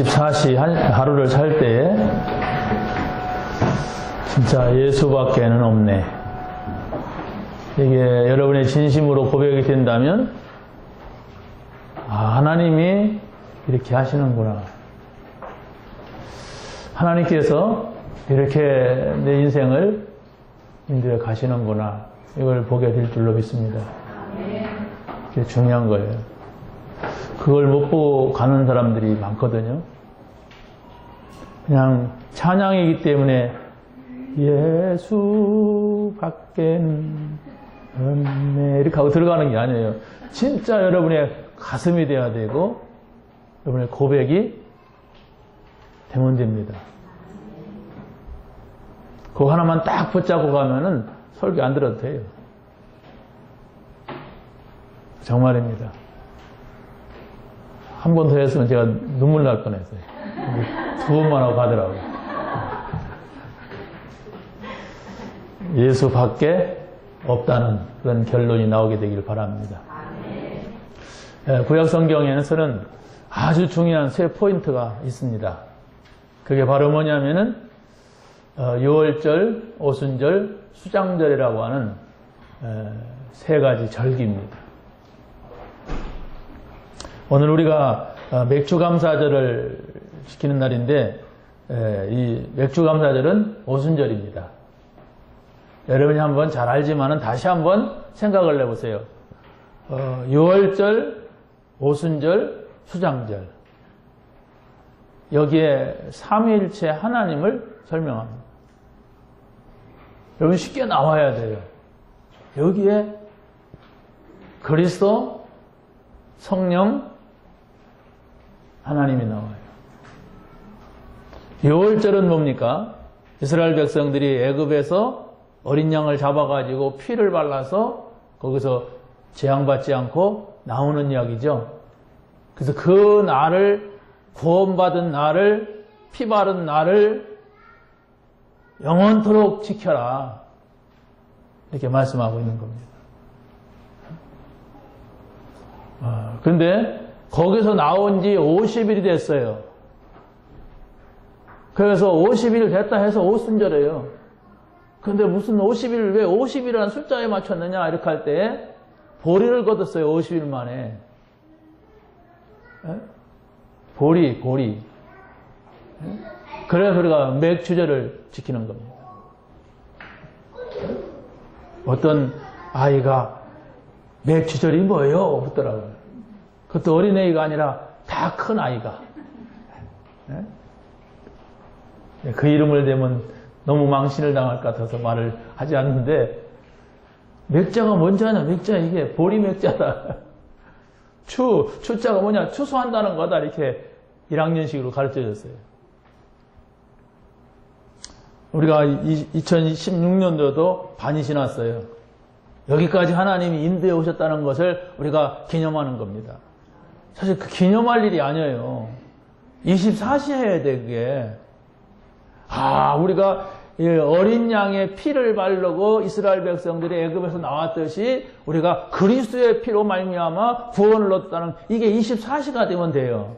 24시 하루를 살 때에 진짜 예수밖에는 없네. 이게 여러분의 진심으로 고백이 된다면 하나님이 이렇게 하시는구나. 하나님께서 이렇게 내 인생을 인도해 가시는구나. 이걸 보게 될 줄로 믿습니다. 그게 중요한 거예요. 그걸 못 보고 가는 사람들이 많거든요. 그냥 찬양이기 때문에 예수 밖에는 없네 이렇게 하고 들어가는 게 아니에요. 진짜 여러분의 가슴이 돼야 되고 여러분의 고백이 되면 됩니다. 그거 하나만 딱 붙잡고 가면은 설교 안 들어도 돼요. 정말입니다. 한 번 더 했으면 제가 눈물 날 뻔했어요. 두 번만 하고 가더라고요. 예수 밖에 없다는 그런 결론이 나오게 되길 바랍니다. 구약 성경에는 아주 중요한 세 포인트가 있습니다. 그게 바로 뭐냐면은 유월절, 오순절, 수장절이라고 하는 세 가지 절기입니다. 오늘 우리가 맥주감사절을 지키는 날인데 이 맥주감사절은 오순절입니다. 여러분이 한번 잘 알지만은 다시 한번 생각을 해보세요. 유월절, 오순절, 수장절 여기에 삼위일체 하나님을 설명합니다. 여러분 쉽게 나와야 돼요. 여기에 그리스도, 성령, 하나님이 나와요. 유월절은 뭡니까? 이스라엘 백성들이 애굽에서 어린 양을 잡아가지고 피를 발라서 거기서 재앙받지 않고 나오는 이야기죠. 그래서 그 날을, 구원받은 날을, 피 바른 날을 영원토록 지켜라. 이렇게 말씀하고 있는 겁니다. 근데 거기서 나온 지 50일이 됐어요. 그래서 50일 됐다 해서 오순절이에요. 근데 무슨 50일, 왜 50일이라는 숫자에 맞췄느냐 이렇게 할 때 보리를 거뒀어요. 50일 만에. 보리. 그래서 우리가 맥주절을 지키는 겁니다. 어떤 아이가 맥주절이 뭐예요? 묻더라고요. 그것도 어린애가 아니라 다 큰 아이가. 그 이름을 대면 너무 망신을 당할 것 같아서 말을 하지 않는데 맥자가 뭔지 아냐? 맥자 이게 보리 맥자다. 추자가 뭐냐? 추수한다는 거다. 이렇게 1학년식으로 가르쳐줬어요. 우리가 2016년도도 반이 지났어요. 여기까지 하나님이 인도해 오셨다는 것을 우리가 기념하는 겁니다. 사실 그 기념할 일이 아니에요. 24시 해야 돼, 그게. 우리가 어린 양의 피를 바르고 이스라엘 백성들이 애굽에서 나왔듯이 우리가 그리스도의 피로 말미암아 구원을 얻었다는 이게 24시가 되면 돼요.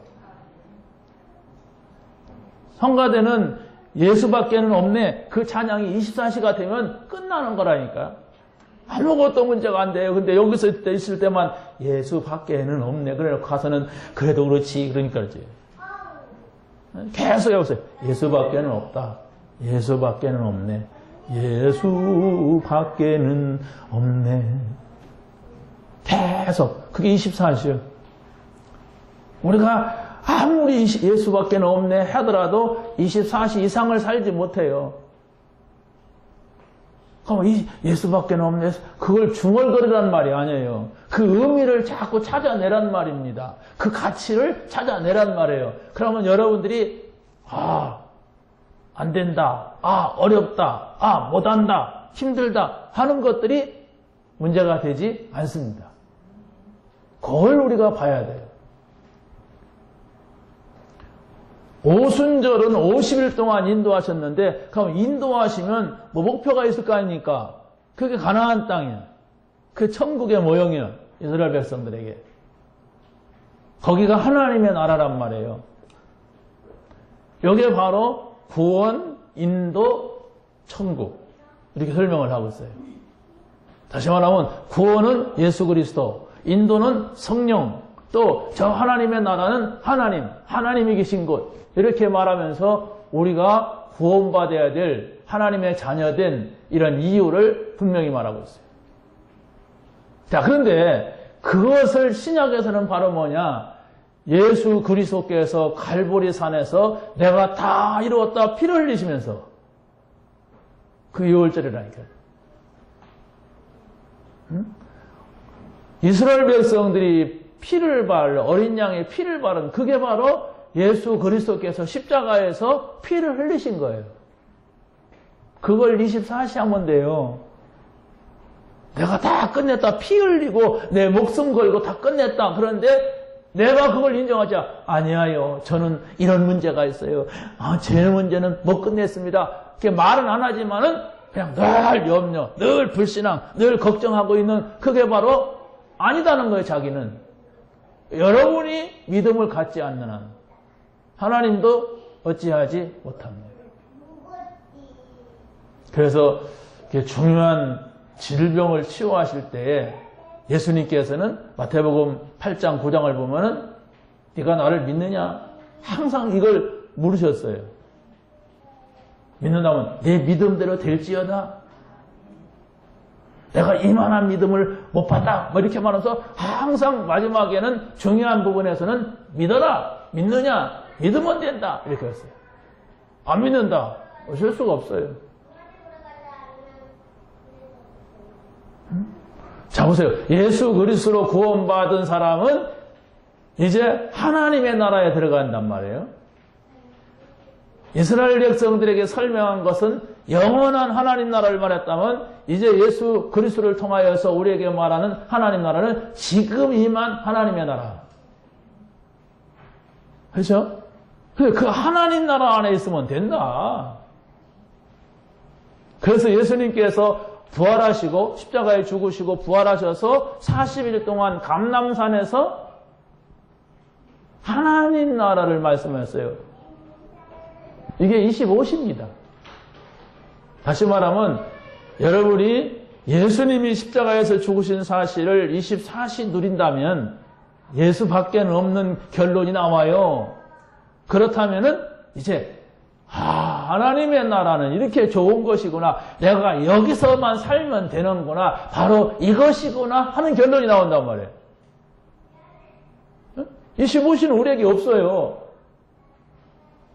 성가대는 예수밖에는 없네. 그 찬양이 24시가 되면 끝나는 거라니까. 아무것도 문제가 안 돼요. 근데 여기서 있을 때만 예수밖에는 없네. 그래 놓고 가서는 그래도 그렇지. 그러니까 그렇지. 계속 여기서 예수밖에는 없다. 예수밖에는 없네. 예수밖에는 없네. 계속. 그게 24시요. 우리가 아무리 예수밖에는 없네 하더라도 24시 이상을 살지 못해요. 그럼 예수밖에는 없네. 그걸 중얼거리란 말이 아니에요. 그 의미를 자꾸 찾아내란 말입니다. 그 가치를 찾아내란 말이에요. 그러면 여러분들이 안 된다. 어렵다. 못한다. 힘들다. 하는 것들이 문제가 되지 않습니다. 그걸 우리가 봐야 돼요. 오순절은 50일 동안 인도하셨는데 그럼 인도하시면 목표가 있을 거 아닙니까? 그게 가나안 땅이야. 그 천국의 모형이야. 이스라엘 백성들에게. 거기가 하나님의 나라란 말이에요. 이게 바로 구원, 인도, 천국. 이렇게 설명을 하고 있어요. 다시 말하면 구원은 예수 그리스도, 인도는 성령, 또 저 하나님의 나라는 하나님이 계신 곳. 이렇게 말하면서 우리가 구원받아야 될 하나님의 자녀된 이런 이유를 분명히 말하고 있어요. 자, 그런데 그것을 신약에서는 바로 뭐냐? 예수 그리스도께서 갈보리 산에서 내가 다 이루었다 피를 흘리시면서 그 6월절이라니까요. 이스라엘 백성들이 피를 어린 양의 피를 바른 그게 바로 예수 그리스도께서 십자가에서 피를 흘리신 거예요. 그걸 24시 하면 돼요. 내가 다 끝냈다. 피 흘리고 내 목숨 걸고 다 끝냈다. 그런데 내가 그걸 인정하지 아니에요. 저는 이런 문제가 있어요. 제 문제는 못 끝냈습니다. 이렇게 말은 안 하지만은 그냥 늘 염려, 늘 불신앙, 늘 걱정하고 있는 그게 바로 아니다는 거예요. 자기는. 여러분이 믿음을 갖지 않는 한 하나님도 어찌하지 못합니다. 그래서 중요한 질병을 치유하실 때에 예수님께서는 마태복음 8장 9장을 보면은 네가 나를 믿느냐? 항상 이걸 물으셨어요. 믿는다면 내 믿음대로 될지어다. 내가 이만한 믿음을 못 봤다. 뭐 이렇게 말하면서 항상 마지막에는 중요한 부분에서는 믿어라. 믿느냐? 믿으면 된다. 이렇게 했어요. 안 믿는다. 어쩔 수가 없어요. 자, 보세요. 예수 그리스도로 구원받은 사람은 이제 하나님의 나라에 들어간단 말이에요. 이스라엘 백성들에게 설명한 것은 영원한 하나님 나라를 말했다면 이제 예수 그리스도를 통하여서 우리에게 말하는 하나님 나라는 지금 임한 하나님의 나라. 그렇죠? 그 하나님 나라 안에 있으면 된다. 그래서 예수님께서 부활하시고 십자가에 죽으시고 부활하셔서 40일 동안 감람산에서 하나님 나라를 말씀하셨어요. 이게 25시입니다. 다시 말하면 여러분이 예수님이 십자가에서 죽으신 사실을 24시 누린다면 예수 밖에는 없는 결론이 나와요. 그렇다면은 이제 하나님의 나라는 이렇게 좋은 것이구나. 내가 여기서만 살면 되는구나. 바로 이것이구나 하는 결론이 나온단 말이에요. 25시는 우리에게 없어요.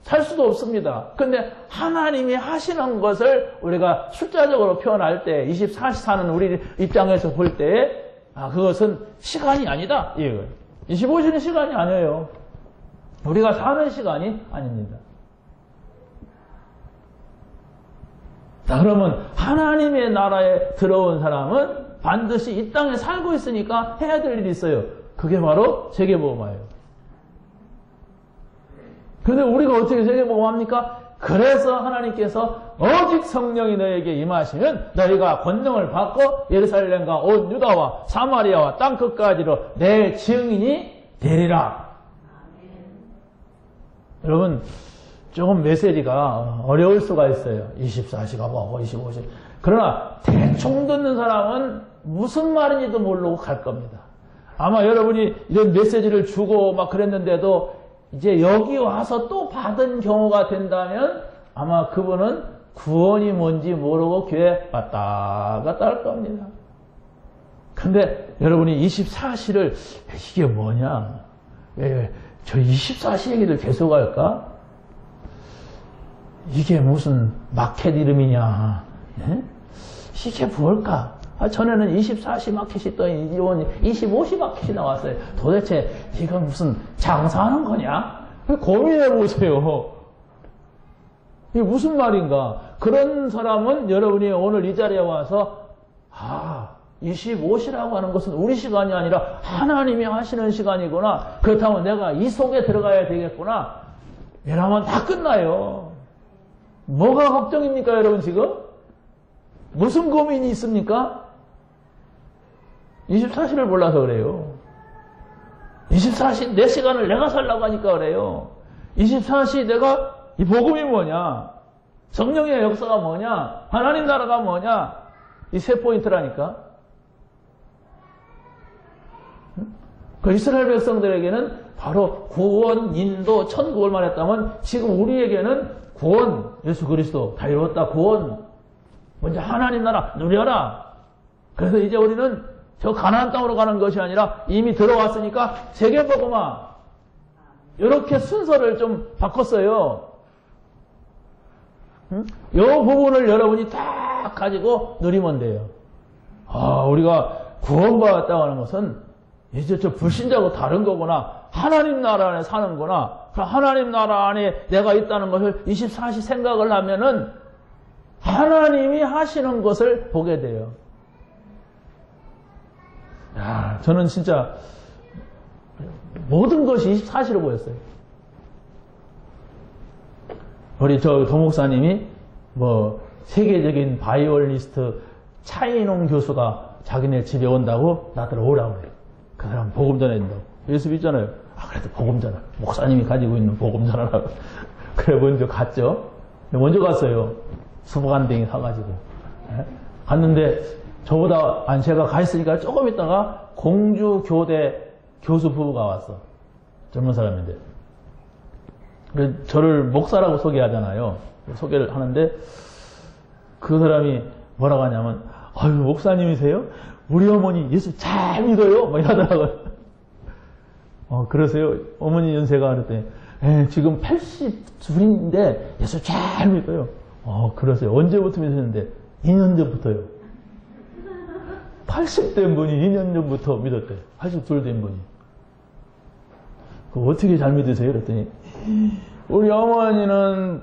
살 수도 없습니다. 근데 하나님이 하시는 것을 우리가 숫자적으로 표현할 때 24시 사는 우리 입장에서 볼 때 그것은 시간이 아니다. 이거예요. 25시는 시간이 아니에요. 우리가 사는 시간이 아닙니다. 자, 그러면 하나님의 나라에 들어온 사람은 반드시 이 땅에 살고 있으니까 해야 될 일이 있어요. 그게 바로 세계보험화예요. 그런데 우리가 어떻게 세계보험합니까? 그래서 하나님께서 오직 성령이 너에게 임하시면 너희가 권능을 받고 예루살렘과 온 유다와 사마리아와 땅끝까지로 내 증인이 되리라. 여러분, 조금 메시지가 어려울 수가 있어요. 24시가 뭐고 25시. 그러나 대충 듣는 사람은 무슨 말인지도 모르고 갈 겁니다. 아마 여러분이 이런 메시지를 주고 막 그랬는데도 이제 여기 와서 또 받은 경우가 된다면 아마 그분은 구원이 뭔지 모르고 교회 왔다 갔다 할 겁니다. 근데 여러분이 24시를 이게 뭐냐? 왜 저 24시 얘기를 계속 할까? 이게 무슨 마켓 이름이냐? 네? 이게 뭘까? 전에는 24시 마켓이 있더니 이번 25시 마켓이 나왔어요. 도대체 이건 무슨 장사하는 거냐? 고민해 보세요. 이게 무슨 말인가? 그런 사람은 여러분이 오늘 이 자리에 와서 25시라고 하는 것은 우리 시간이 아니라 하나님이 하시는 시간이구나. 그렇다면 내가 이 속에 들어가야 되겠구나. 이러면 다 끝나요. 뭐가 걱정입니까, 여러분 지금? 무슨 고민이 있습니까? 24시를 몰라서 그래요. 24시 내 시간을 내가 살라고 하니까 그래요. 24시 내가 이 복음이 뭐냐? 성령의 역사가 뭐냐? 하나님 나라가 뭐냐? 이 세 포인트라니까. 그 이스라엘 백성들에게는 바로 구원, 인도, 천국을 말했다면 지금 우리에게는 구원, 예수 그리스도 다 이루었다. 구원. 먼저 하나님 나라 누려라. 그래서 이제 우리는 저 가나안 땅으로 가는 것이 아니라 이미 들어왔으니까 세계복음화. 이렇게 순서를 좀 바꿨어요. 이 부분을 여러분이 딱 가지고 누리면 돼요. 우리가 구원받았다고 하는 것은 이제 저 불신자하고 다른 거구나. 하나님 나라 안에 사는구나. 하나님 나라 안에 내가 있다는 것을 24시 생각을 하면은 하나님이 하시는 것을 보게 돼요. 야, 저는 진짜 모든 것이 24시로 보였어요. 우리 저 도목사님이 뭐 세계적인 바이올리스트 차이농 교수가 자기네 집에 온다고 나한테 오라고 그래요. 그 사람 복음 전해야 된다고. 예수 믿잖아요. 그래도 복음 전하. 목사님이 가지고 있는 복음 전하라고. 그래 먼저 갔죠. 먼저 갔어요. 수박한댕이 사가지고. 갔는데 저보다 제가 가 있으니까 조금 있다가 공주교대 교수 부부가 왔어. 젊은 사람인데. 저를 목사라고 소개하잖아요. 소개를 하는데 그 사람이 뭐라고 하냐면 아유 목사님이세요? 우리 어머니 예수 잘 믿어요? 뭐 이러더라고요. 그러세요? 어머니 연세가 그랬더니 지금 82인데 예수 잘 믿어요. 그러세요. 언제부터 믿으셨는데? 2년 전부터요. 80된 분이 2년 전부터 믿었대요. 82 된 분이. 어떻게 잘 믿으세요? 그랬더니 우리 어머니는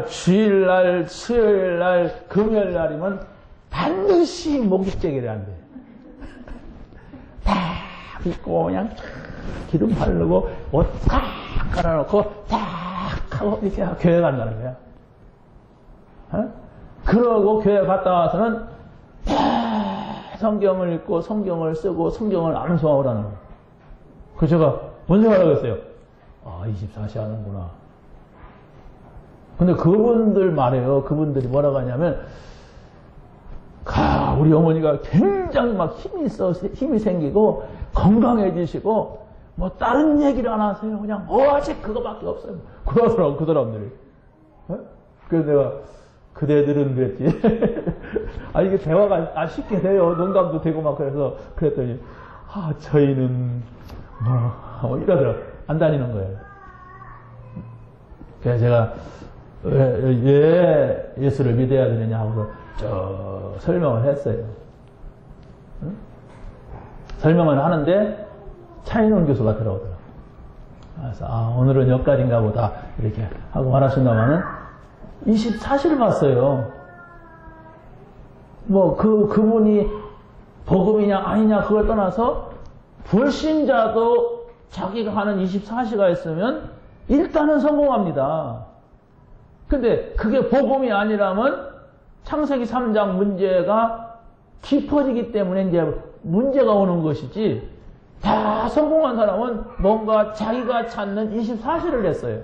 주일날, 수요일날, 금요일날이면 반드시 목욕제기를 한대요. 다 입고 그냥 기름 바르고 옷 탁 깔아놓고 탁 하고 이렇게 교회 간다는 거야. 그러고 교회 갔다 와서는 성경을 읽고 성경을 쓰고 성경을 암송하라는 거예요. 그래서 제가 뭔 생각을 했어요? 24시 하는구나. 근데 그분들 말해요. 그분들이 뭐라고 하냐면, 우리 어머니가 굉장히 막 힘이 생기고, 건강해지시고, 뭐, 다른 얘기를 안 하세요. 그냥, 오직 그거밖에 없어요. 그러더라고, 그 사람들이. 그래서 내가, 그대들은 그랬지. 이게 대화가 쉽게 돼요. 농담도 되고 막 그래서, 그랬더니, 저희는, 이러더라고. 안 다니는 거예요. 그래서 제가 왜 예수를 믿어야 되느냐 하고 설명을 했어요. 설명을 하는데 차이농 교수가 들어오더라고요. 그래서 오늘은 여기까지인가 보다 이렇게 하고 말하신다마는 24시를 봤어요. 뭐 그분이 복음이냐 아니냐 그걸 떠나서 불신자도 자기가 하는 24시가 있으면 일단은 성공합니다. 근데 그게 복음이 아니라면 창세기 3장 문제가 깊어지기 때문에 이제 문제가 오는 것이지 다 성공한 사람은 뭔가 자기가 찾는 24시를 냈어요.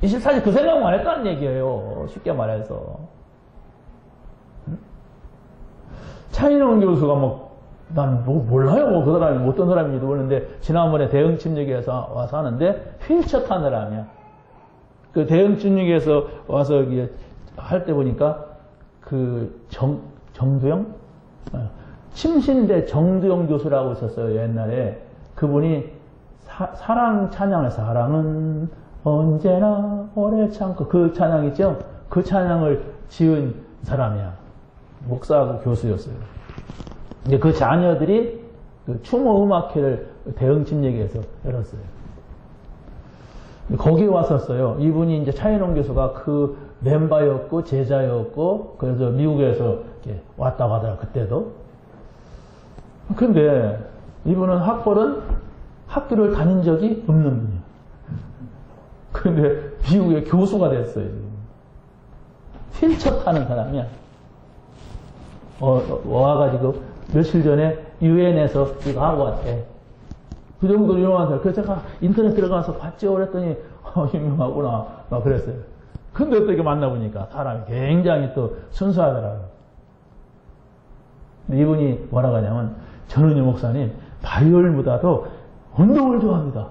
24시 그 생각만 했다는 얘기예요. 쉽게 말해서. 차이농 교수가 난 몰라요. 그 사람이 어떤 사람인지도 모르는데 지난번에 대흥 침례교에서 와서 하는데 휠체어 탄 사람이야. 그 대흥 침례교에서 와서 할 때 보니까 그 정두영? 침신대 정두영 교수라고 있었어요. 옛날에. 그분이 사랑 찬양을 사랑은 언제나 오래 참고 그 찬양 있죠? 그 찬양을 지은 사람이야. 목사하고 교수였어요. 이제 그 자녀들이 그 추모 음악회를 대흥 침례교에서 열었어요. 거기 왔었어요. 이분이 이제 차이농 교수가 그 멤버였고 제자였고 그래서 미국에서 이렇게 왔다 가더라 그때도. 근데 이분은 학교를 다닌 적이 없는 분이에요. 그런데 미국의 교수가 됐어요. 휠체어 타는 사람이야. 와가지고 며칠 전에 유엔에서 이거 하고 왔대. 그 정도로 유명한 사람. 그래서 제가 인터넷 들어가서 봤죠. 그랬더니, 유명하구나. 막 그랬어요. 근데 또 이렇게 만나보니까 사람이 굉장히 또 순수하더라고요. 근데 이분이 뭐라고 하냐면, 전은희 목사님, 바이올보다도 운동을 좋아합니다.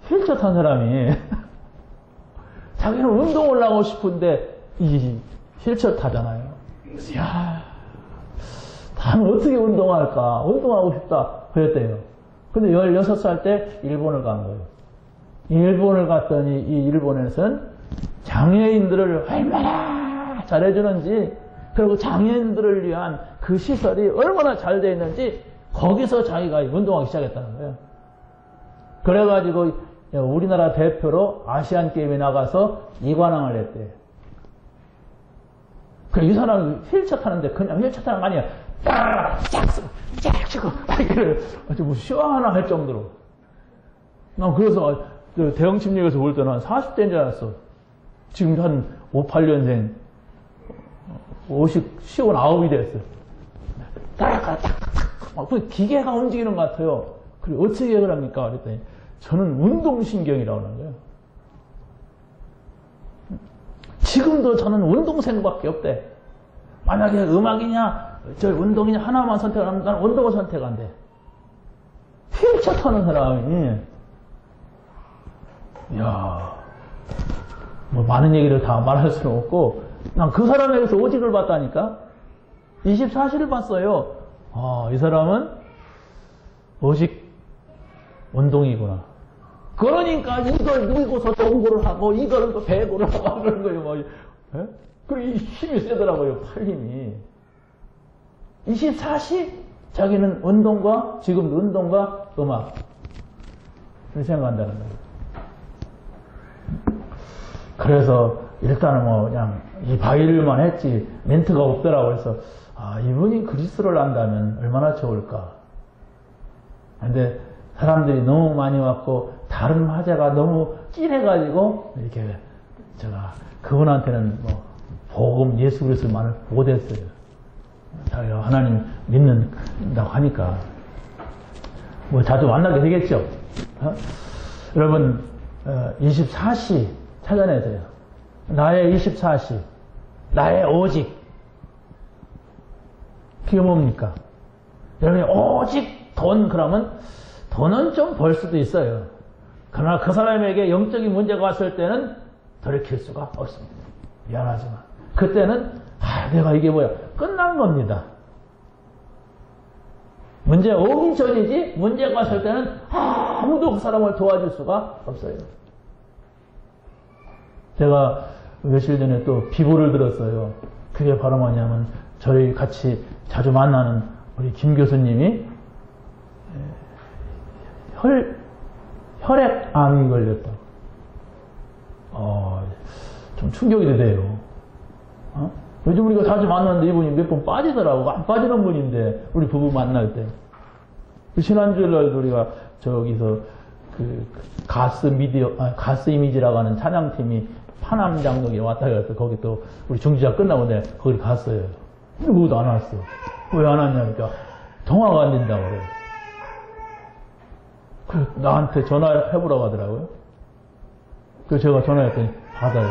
휠체어 탄 사람이. 자기는 운동을 하고 싶은데, 이 휠체어 타잖아요. 그래서, 야, 나는 어떻게 운동할까? 운동하고 싶다. 그랬대요. 근데 16살 때 일본을 간 거예요. 일본을 갔더니 이 일본에서는 장애인들을 얼마나 잘해주는지, 그리고 장애인들을 위한 그 시설이 얼마나 잘 되어 있는지 거기서 자기가 운동하기 시작했다는 거예요. 그래가지고 우리나라 대표로 아시안 게임에 나가서 2관왕을 했대요. 그래, 이 사람이 휠체어 타는데 그냥 휠체어 타는 거 아니야. 쫙 치고 좀 시원하나 할 정도로. 난 그래서 대형 침략에서 볼 때는 한 40대인 줄 알았어. 지금 한 58년생 59이 됐어. 막 기계가 움직이는 것 같아요. 그리고 어떻게 그럽니까? 그랬더니 저는 운동신경이라고 하는 거예요. 지금도 저는 운동생밖에 없대. 만약에 음악이냐, 운동이냐 하나만 선택하면 난 운동을 선택한대. 휠체어 타는 사람이, 이야, 뭐 많은 얘기를 다 말할 수는 없고, 난 그 사람에게서 오직을 봤다니까? 24시를 봤어요. 아, 이 사람은 오직 운동이구나. 그러니까 이걸 누구서 동고를 하고, 이거를 또 배고를 하고 그런 거예요. 뭐. 예? 그리고 힘이 세더라고요, 팔 힘이. 24시? 자기는 운동과, 지금도 운동과 음악. 그렇게 생각한다는 거예요. 그래서 일단은 뭐 그냥 이 바이올만 했지 멘트가 없더라고. 그래서 아, 이분이 그리스도를 안다면 얼마나 좋을까. 근데 사람들이 너무 많이 왔고 다른 화제가 너무 진해가지고 이렇게 제가 그분한테는 뭐 복음 예수 그리스도만을 못했어요. 자기가 하나님 믿는다고 하니까 뭐 자주 만나게 되겠죠. 여러분 24시 찾아내세요. 나의 24시, 나의 오직. 그게 뭡니까? 여러분이 오직 돈, 그러면 돈은 좀 벌 수도 있어요. 그러나 그 사람에게 영적인 문제가 왔을 때는 돌이킬 수가 없습니다. 미안하지만. 그때는, 내가 이게 뭐야? 끝난 겁니다. 문제 오기 전이지, 문제가 왔을 때는 아무도 그 사람을 도와줄 수가 없어요. 제가 며칠 전에 또 비보를 들었어요. 그게 바로 뭐냐면 저희 같이 자주 만나는 우리 김 교수님이 혈액암이 걸렸다고. 좀 충격이 돼요. 요즘 우리가 자주 만났는데 이분이 몇 번 빠지더라고. 안 빠지는 분인데 우리 부부 만날 때. 지난주일날도 우리가 저기서 가스 이미지라고 하는 찬양팀이 파남장독에 왔다 갔어. 거기 또 우리 중지자 끝나고 내가 거기 갔어요. 근데 누구도 안 왔어. 왜 안 왔냐니까 통화가 안 된다고 그래. 그래서 나한테 전화해보라고 하더라고요. 그래서 제가 전화했더니 받아요.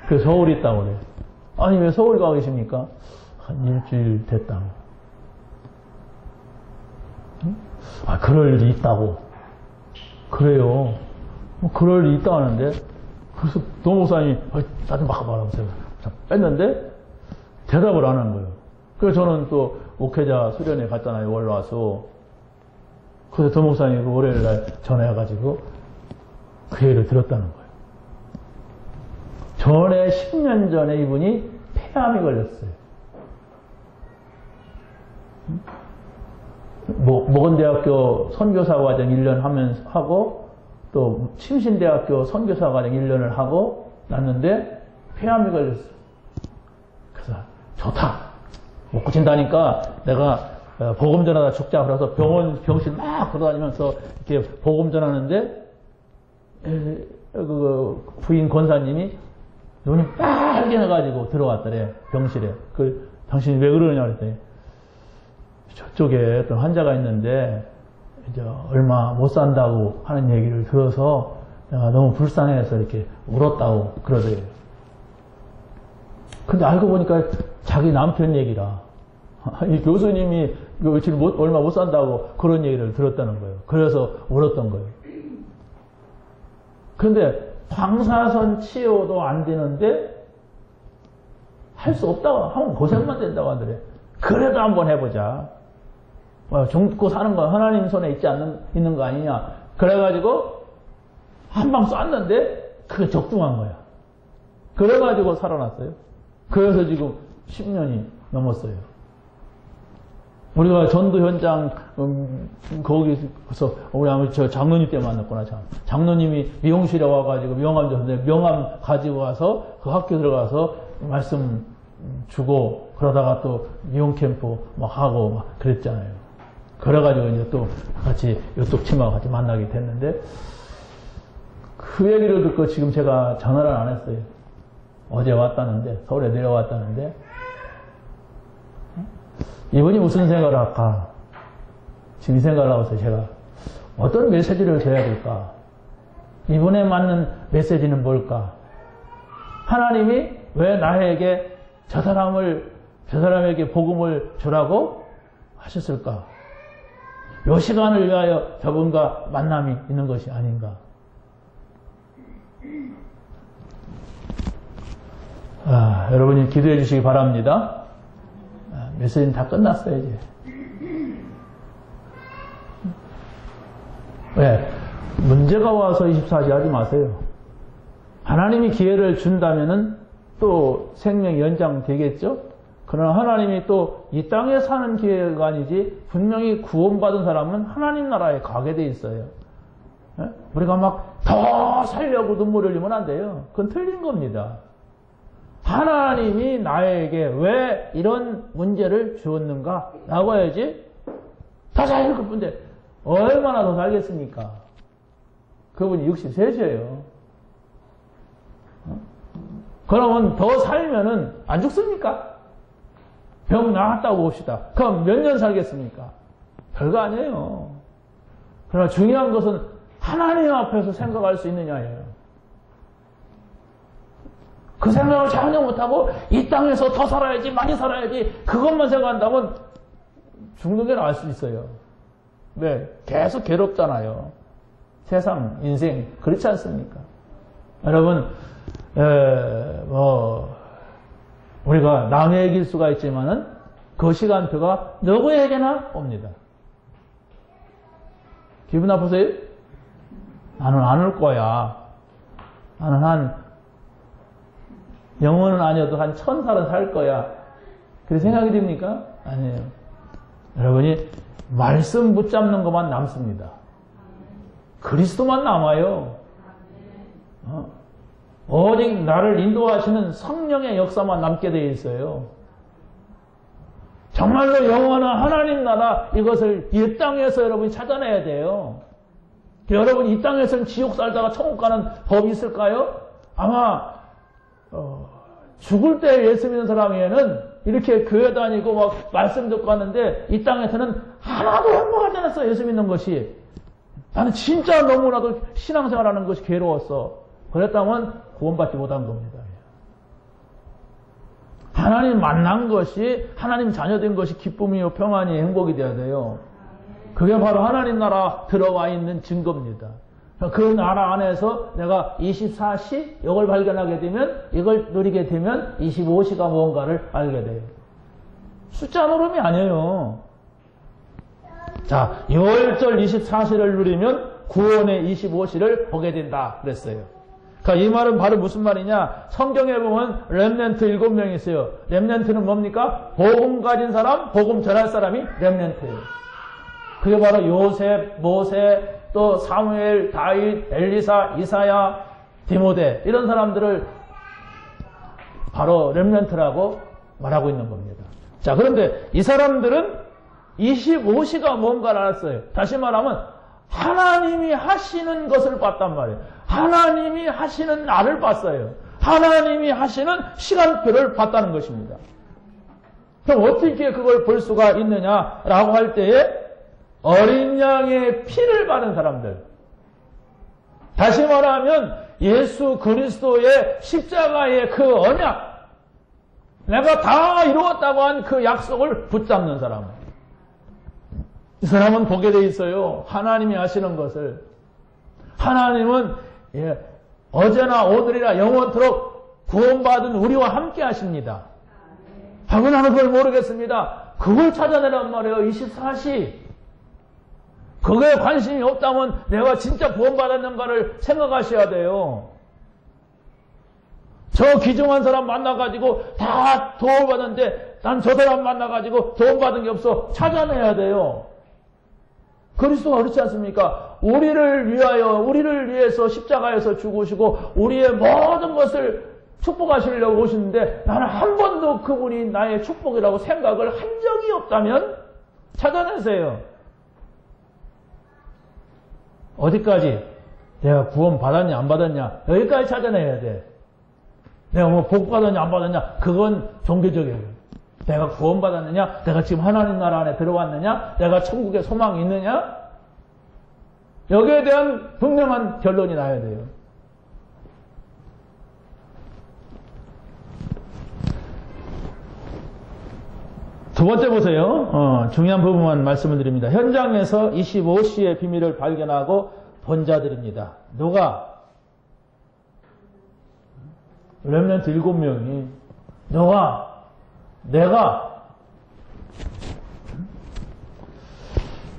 그래서 서울에 있다고 그래. 아니 왜 서울 가 계십니까? 한 일주일 됐다고. 응? 그럴 일이 있다고. 그래요. 뭐 그럴 일이 있다 하는데 그래서 도목사님이 나 좀 바꿔봐라. 제가 뺐는데 대답을 안 한 거예요. 그래서 저는 또 목회자 수련회 갔잖아요. 월 와서. 그래서 도목사님이 그 월요일날 전화해가지고 그 얘기를 들었다는 거예요. 전에 10년 전에 이분이 폐암이 걸렸어요. 모건대학교 선교사 과정 1년 하고 또 침신대학교 선교사 과정 1년을 하고 났는데 폐암이 걸렸어요. 그래서 좋다. 못 고친다니까 내가 복음 전하다 죽자 그래서 병실 막 돌아다니면서 이렇게 복음 전하는데 그 부인 권사님이 눈이 빨개 나가지고 들어왔더래. 병실에. 당신이 왜 그러냐 그랬더니 저쪽에 어떤 환자가 있는데 이제 얼마 못 산다고 하는 얘기를 들어서 내가 너무 불쌍해서 이렇게 울었다고 그러더래요. 근데 알고 보니까 자기 남편 얘기라. 이 교수님이 지금 얼마 못 산다고 그런 얘기를 들었다는 거예요. 그래서 울었던 거예요. 근데 방사선 치료도 안 되는데 할 수 없다고 하면 고생만 된다고 하더래. 그래도 한번 해보자. 죽고 사는 건 하나님 손에 있는 거 아니냐. 그래가지고 한 방 쐈는데 그게 적중한 거야. 그래가지고 살아났어요. 그래서 지금 10년이 넘었어요. 우리가 전도 현장 거기서 우리 아마 저 장로님 때 만났구나. 장로님이 미용실에 와가지고 명함 가지고 와서 그 학교 들어가서 말씀 주고 그러다가 또 미용 캠프 막 하고 막 그랬잖아요. 그래가지고 이제 또 같이 이쪽 팀하고 같이 만나게 됐는데 그 얘기를 듣고 지금 제가 전화를 안 했어요. 어제 왔다는데 서울에 내려왔다는데 이분이 무슨 생각을 할까? 지금 이 생각을 하고 있어요. 제가 어떤 메시지를 줘야 될까? 이분에 맞는 메시지는 뭘까? 하나님이 왜 나에게 저 사람에게 복음을 주라고 하셨을까? 이 시간을 위하여 저분과 만남이 있는 것이 아닌가? 여러분이 기도해 주시기 바랍니다. 메시지는 다 끝났어요, 이제. 왜? 문제가 와서 24시 하지 마세요. 하나님이 기회를 준다면은 또 생명이 연장되겠죠? 그러나 하나님이 또 이 땅에 사는 기회가 아니지 분명히 구원받은 사람은 하나님 나라에 가게 돼 있어요. 우리가 막 더 살려고 눈물 흘리면 안 돼요. 그건 틀린 겁니다. 하나님이 나에게 왜 이런 문제를 주었는가? 라고 해야지. 더 살 건데 얼마나 더 살겠습니까? 그분이 63이에요. 그러면 더 살면은 안 죽습니까? 병 나았다고 봅시다. 그럼 몇 년 살겠습니까? 별거 아니에요. 그러나 중요한 것은 하나님 앞에서 생각할 수 있느냐예요. 그 생각을 전혀 못하고 이 땅에서 더 살아야지, 많이 살아야지 그것만 생각한다면 죽는 게 나을 수 있어요. 왜? 계속 괴롭잖아요. 세상, 인생 그렇지 않습니까? 여러분 우리가 남의 이길 수가 있지만은 그 시간표가 누구에게나 옵니다. 기분 나쁘세요? 나는 안 올 거야. 나는 영혼은 아니어도 한 1000살은 살 거야. 그렇게 생각이 됩니까? 아니에요. 여러분이 말씀 붙잡는 것만 남습니다. 그리스도만 남아요. 오직 나를 인도하시는 성령의 역사만 남게 되어 있어요. 정말로 영원한 하나님 나라 이것을 이 땅에서 여러분이 찾아내야 돼요. 여러분 이 땅에서는 지옥 살다가 천국 가는 법이 있을까요? 아마 죽을 때 예수 믿는 사람에게는 이렇게 교회 다니고 막 말씀 듣고 하는데 이 땅에서는 하나도 행복하지 않았어. 예수 믿는 것이. 나는 진짜 너무나도 신앙생활하는 것이 괴로웠어. 그랬다면 구원받지 못한 겁니다. 하나님 만난 것이, 하나님 자녀된 것이 기쁨이요 평안이 행복이 되어야 돼요. 그게 바로 하나님 나라 들어와 있는 증거입니다. 그 나라 안에서 내가 24시 이걸 발견하게 되면, 이걸 누리게 되면 25시가 무언가를 알게 돼요. 숫자 노름이 아니에요. 자, 6월절 24시를 누리면 구원의 25시를 보게 된다 그랬어요. 그러니까 이 말은 바로 무슨 말이냐? 성경에 보면 렘넌트 7명이 있어요. 렘넌트는 뭡니까? 복음 가진 사람, 복음 전할 사람이 렘넌트예요. 그게 바로 요셉, 모세, 또 사무엘, 다윗, 엘리사, 이사야, 디모데 이런 사람들을 바로 렘넌트라고 말하고 있는 겁니다. 자, 그런데 이 사람들은 25시가 뭔가를 알았어요. 다시 말하면 하나님이 하시는 것을 봤단 말이에요. 하나님이 하시는 날을 봤어요. 하나님이 하시는 시간표를 봤다는 것입니다. 그럼 어떻게 그걸 볼 수가 있느냐라고 할 때에 어린 양의 피를 바른 사람들. 다시 말하면 예수 그리스도의 십자가의 그 언약, 내가 다 이루었다고 한 그 약속을 붙잡는 사람. 이 사람은 보게 돼 있어요. 하나님이 하시는 것을. 하나님은 어제나 오늘이나 영원토록 구원받은 우리와 함께 하십니다. 나는 그걸 모르겠습니다. 그걸 찾아내란 말이에요. 24시. 그거에 관심이 없다면 내가 진짜 구원받았는가를 생각하셔야 돼요. 저 기중한 사람 만나가지고 다 도움을 받는데 난 저 사람 만나가지고 도움받은 게 없어. 찾아내야 돼요. 그리스도가 그렇지 않습니까? 우리를 위해서 십자가에서 죽으시고 우리의 모든 것을 축복하시려고 오시는데 나는 한 번도 그분이 나의 축복이라고 생각을 한 적이 없다면 찾아내세요. 어디까지? 내가 구원 받았냐 안 받았냐 여기까지 찾아내야 돼. 내가 뭐 복 받았냐 안 받았냐 그건 종교적이에요. 내가 구원 받았느냐, 내가 지금 하나님 나라 안에 들어왔느냐, 내가 천국에 소망이 있느냐, 여기에 대한 분명한 결론이 나야 돼요. 두 번째 보세요. 중요한 부분만 말씀을 드립니다. 현장에서 25시의 비밀을 발견하고 본 자들입니다. 누가? 렘넌트 7명이 너가, 내가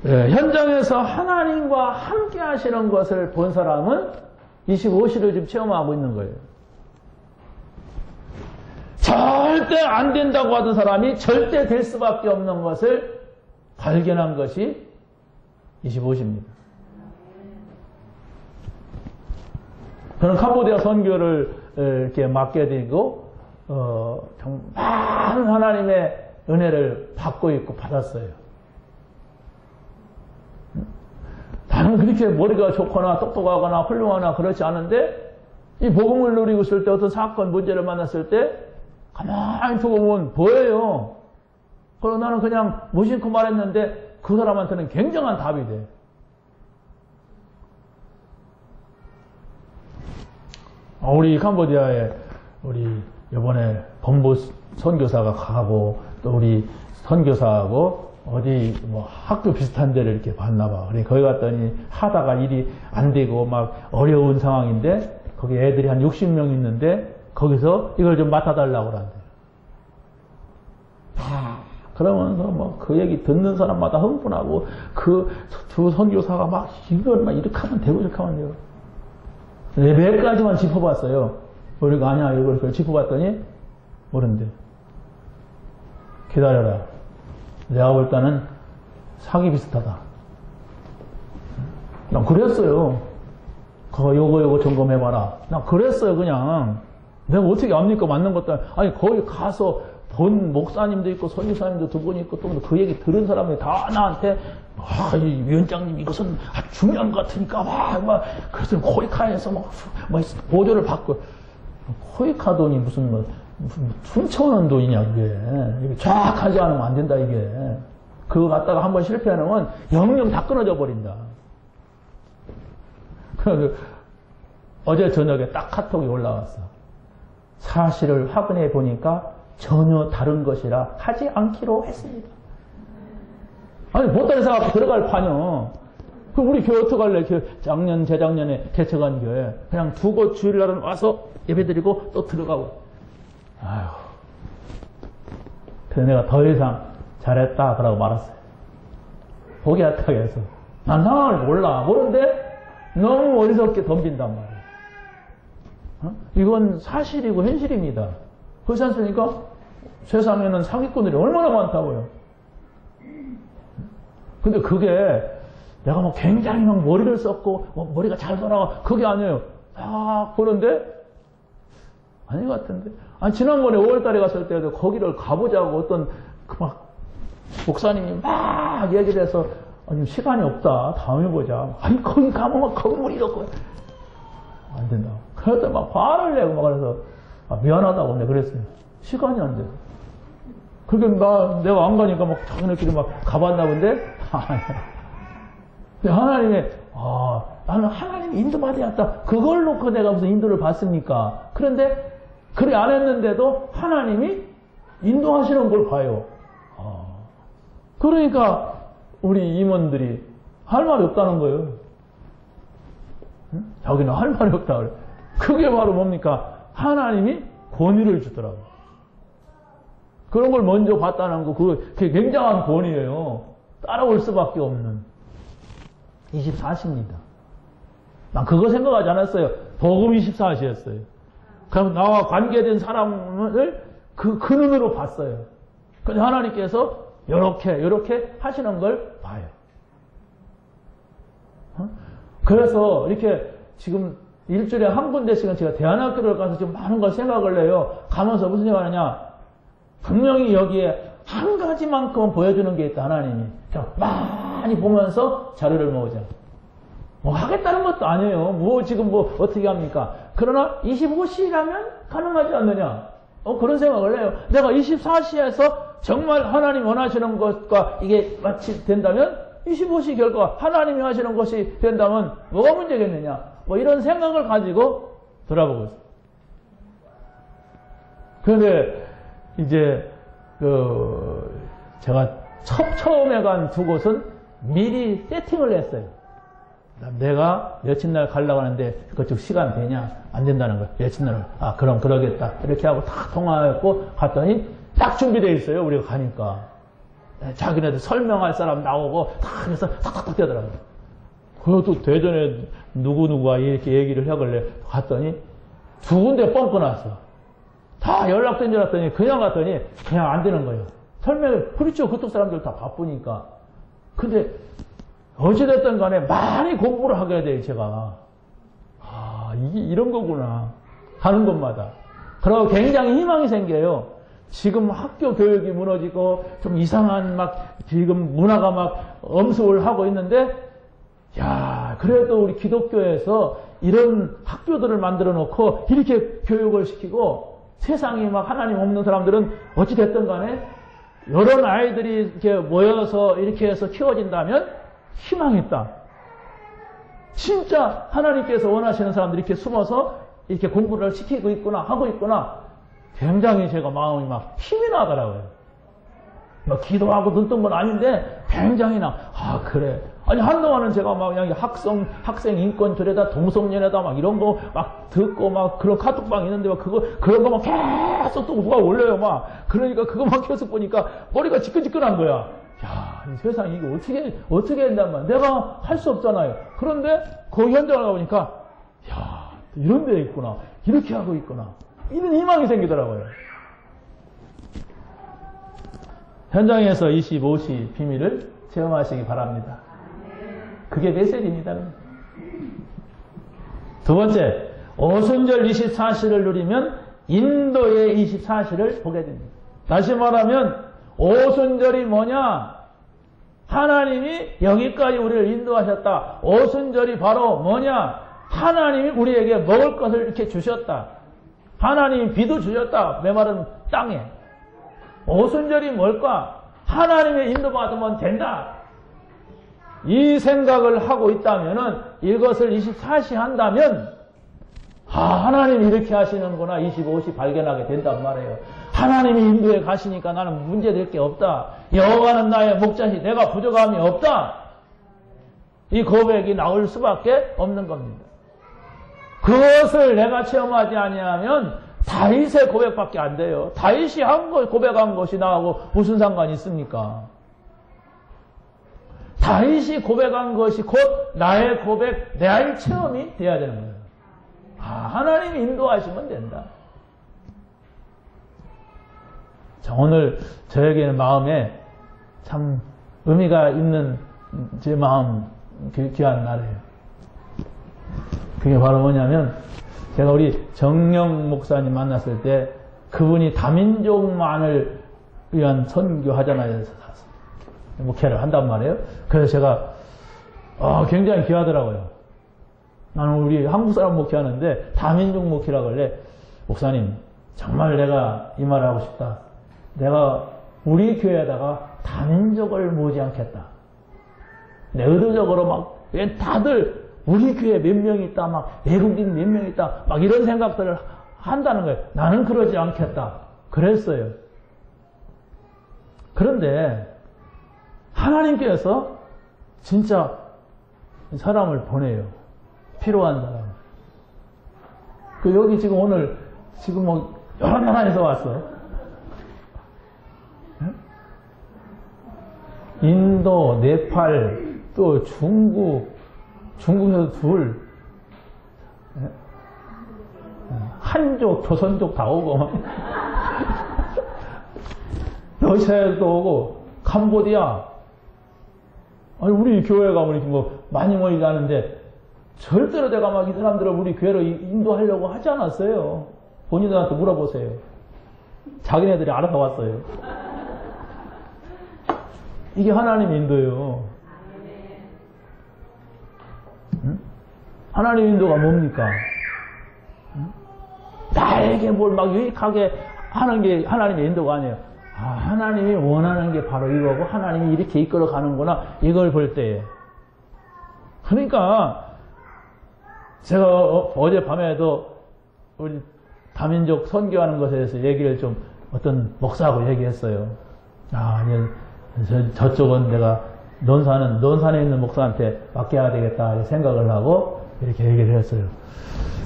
현장에서 하나님과 함께 하시는 것을 본 사람은 25시를 지금 체험하고 있는 거예요. 절대 안 된다고 하던 사람이 절대 될 수밖에 없는 것을 발견한 것이 25시입니다. 저는 캄보디아 선교를 이렇게 맡게 되고 정말 많은 하나님의 은혜를 받고 있고 받았어요. 나는 그렇게 머리가 좋거나 똑똑하거나 훌륭하거나 그렇지 않은데 이 복음을 누리고 있을 때 어떤 사건 문제를 만났을 때 가만히 두고 보면 보여요. 그래서 나는 그냥 무심코 말했는데 그 사람한테는 굉장한 답이 돼. 우리 캄보디아에 우리 이번에 본부 선교사가 가고 또 우리 선교사하고 어디 뭐 학교 비슷한 데를 이렇게 봤나 봐. 그래 거기 갔더니 하다가 일이 안 되고 막 어려운 상황인데 거기 애들이 한 60명 있는데 거기서 이걸 좀 맡아달라고 그러는데. 그러면서 뭐 그 얘기 듣는 사람마다 흥분하고 그 두 선교사가 막 이걸 막 이렇게 하면 되고 이렇게 하면 돼요. 몇 가지만 짚어봤어요. 우리가 아니야 이걸 짚어봤더니 모른대. 기다려라. 내가 볼 때는 사기 비슷하다. 난 그랬어요. 요거 점검해봐라. 난 그랬어요 그냥. 내가 어떻게 압니까? 맞는 것도 아니 거기 가서 본 목사님도 있고 선교사님도 두 분 있고 또 그 얘기 들은 사람이 다 나한테 이 위원장님 이것은 아주 중요한 것 같으니까 막 그래서 코이카에서 막 보조를 받고 코이카 돈이 무슨 훔쳐오는 돈이냐 그게 정확하지 않으면 안 된다 이게. 그거 갖다가 한번 실패하면 영영 다 끊어져 버린다. 그래서 어제 저녁에 딱 카톡이 올라왔어. 사실을 확인해 보니까 전혀 다른 것이라 하지 않기로 했습니다. 아니 보따리 사갖고 들어갈 판이요. 그 우리 교회 어떡할래? 작년 재작년에 개척한 교회 그냥 두고 주일날은 와서 예배드리고 또 들어가고. 아휴. 그래서 내가 더 이상 잘했다 그러고 말았어요. 포기했다고 해서. 난 상황을 몰라. 모르는데 너무 어리석게 덤빈단 말이에요. 이건 사실이고 현실입니다. 그렇지 않습니까? 세상에는 사기꾼들이 얼마나 많다고요. 근데 그게 내가 뭐 굉장히 막 머리를 썼고 머리가 잘 돌아가 그게 아니에요. 딱 보는데 아닌 것 같은데. 아니 지난번에 5월달에 갔을 때도 거기를 가보자고 어떤 막 목사님이 막 얘기를 해서 아니 시간이 없다 다음에 보자. 아니 거기 가면 건물이 이렇고 안 된다. 그럴 때 막 화를 내고 막 그래서 미안하다고 내가 그랬어요. 시간이 안 돼. 그러니까 내가 안 가니까 막 자기네끼리 막 가봤나 본데 근데 하나님의, 나는 하나님 인도받아야 한다. 그걸 놓고 내가 무슨 인도를 받습니까? 그런데, 그래 안 했는데도 하나님이 인도하시는 걸 봐요. 그러니까, 우리 임원들이 할 말이 없다는 거예요. 응? 자기는 할 말이 없다 그래. 그게 바로 뭡니까? 하나님이 권위를 주더라고요. 그런 걸 먼저 봤다는 거, 그게 굉장한 권위예요. 따라올 수밖에 없는. 24시입니다. 난 그거 생각하지 않았어요. 복음 24시였어요. 그럼 나와 관계된 사람을 그 눈으로 봤어요. 근데 하나님께서 요렇게 하시는 걸 봐요. 그래서 이렇게 지금 일주일에 한 군데씩은 제가 대안학교를 가서 지금 많은 걸 생각을 해요. 가면서 무슨 생각하느냐? 분명히 여기에 한 가지만큼은 보여주는 게 있다, 하나님이. 많이 보면서 자료를 모으자. 뭐 하겠다는 것도 아니에요. 지금 어떻게 합니까? 그러나 25시라면 가능하지 않느냐? 그런 생각을 해요. 내가 24시에서 정말 하나님 원하시는 것과 이게 마치 된다면 25시 결과 하나님이 하시는 것이 된다면 뭐가 문제겠느냐? 이런 생각을 가지고 돌아보고 있어요. 그런데 이제 제가 처음에 간 두 곳은 미리 세팅을 했어요. 내가 며칠 날 가려고 하는데 그쪽 시간 되냐? 안 된다는 거예요. 며칠 날. 그럼 그러겠다. 이렇게 하고 다 통화했고 갔더니 딱 준비되어 있어요. 우리가 가니까. 자기네들 설명할 사람 나오고 다 그래서 탁탁탁 되더라고요. 그것도 대전에 누구누구가 이렇게 얘기를 하길래 갔더니 두 군데 뻥 끊었어. 다 연락된 줄 알았더니 그냥 갔더니 그냥 안 되는 거예요. 설명을, 그렇죠. 그쪽 사람들 다 바쁘니까. 근데 어찌됐든 간에 많이 공부를 하게 돼요, 제가. 이게 이런 거구나. 하는 것마다. 그리고 굉장히 희망이 생겨요. 지금 학교 교육이 무너지고 좀 이상한 지금 문화가 엄습을 하고 있는데, 그래도 우리 기독교에서 이런 학교들을 만들어 놓고 이렇게 교육을 시키고 세상이 하나님 없는 사람들은 어찌됐든 간에 이런 아이들이 이렇게 모여서 이렇게 해서 키워진다면 희망이 있다. 진짜 하나님께서 원하시는 사람들이 이렇게 숨어서 이렇게 공부를 시키고 있구나, 하고 있구나. 굉장히 제가 마음이 힘이 나더라고요. 기도하고 듣던 건 아닌데 굉장히 그래. 아니, 한동안은 제가 그냥 학생 인권 조례다, 동성연애다, 이런 거 듣고 그런 카톡방 있는데 그런 거 계속 또 누가 올려요, 그러니까 그거만 계속 보니까 머리가 지끈지끈한 거야. 이 세상이 이게 어떻게 된단 말이야. 내가 할 수 없잖아요. 그런데 그 현장을 가보니까, 이런 데 있구나. 이렇게 하고 있구나. 이런 희망이 생기더라고요. 현장에서 25시 비밀을 체험하시기 바랍니다. 그게 메시지입니다. 두 번째, 오순절 24시를 누리면 인도의 24시를 보게 됩니다. 다시 말하면 오순절이 뭐냐? 하나님이 여기까지 우리를 인도하셨다. 오순절이 바로 뭐냐? 하나님이 우리에게 먹을 것을 이렇게 주셨다. 하나님이 비도 주셨다. 내 말은 땅에. 오순절이 뭘까? 하나님의 인도받으면 된다. 이 생각을 하고 있다면은, 이것을 24시 한다면, 하나님이 이렇게 하시는구나, 25시 발견하게 된단 말이에요. 하나님이 인도에 가시니까 나는 문제될 게 없다. 여호와는 나의 목자시, 내가 부족함이 없다. 이 고백이 나올 수밖에 없는 겁니다. 그것을 내가 체험하지 아니하면 다윗의 고백밖에 안 돼요. 다윗이 고백한 것이 나하고 무슨 상관이 있습니까? 다윗이 고백한 것이 곧 나의 고백, 내 체험이 돼야 되는 거예요. 하나님이 인도하시면 된다. 자, 오늘 저에게는 마음에 참 의미가 있는 제 마음 귀한 날이에요. 그게 바로 뭐냐면, 제가 우리 정령 목사님 만났을 때 그분이 다민족만을 위한 선교하잖아요. 목회를 한단 말이에요. 그래서 제가 굉장히 귀하더라고요. 나는 우리 한국 사람 목회하는데 다민족 목회라고 하길래, 목사님 정말 내가 이 말을 하고 싶다. 내가 우리 교회에다가 다민족을 모으지 않겠다. 의도적으로 막, 다들 우리 교회 몇 명 있다, 막 외국인 몇 명 있다, 막 이런 생각들을 한다는 거예요. 나는 그러지 않겠다. 그랬어요. 그런데 하나님께서 진짜 사람을 보내요. 필요한 사람. 여기 지금 오늘 지금 뭐 여러 나라에서 왔어. 인도, 네팔, 또 중국에서 둘, 한족, 조선족 다 오고, 러시아에도 오고, 캄보디아. 아니, 우리 교회가 우리 뭐 많이 모이게 하는데, 절대로 내가 막 이 사람들을 우리 교회로 인도하려고 하지 않았어요. 본인들한테 물어보세요. 자기네들이 알아서 왔어요. 이게 하나님의 인도예요. 응? 하나님의 인도가 뭡니까? 응? 나에게 뭘 막 유익하게 하는 게 하나님의 인도가 아니에요. 아, 하나님이 원하는 게 바로 이거고 하나님이 이렇게 이끌어 가는구나. 이걸 볼 때에. 그러니까 제가 어젯밤에도 우리 다민족 선교하는 것에 대해서 얘기를 좀 어떤 목사하고 얘기했어요. 아, 저쪽은 내가 논산에 있는 목사한테 맡겨야 되겠다 생각을 하고 이렇게 얘기를 했어요.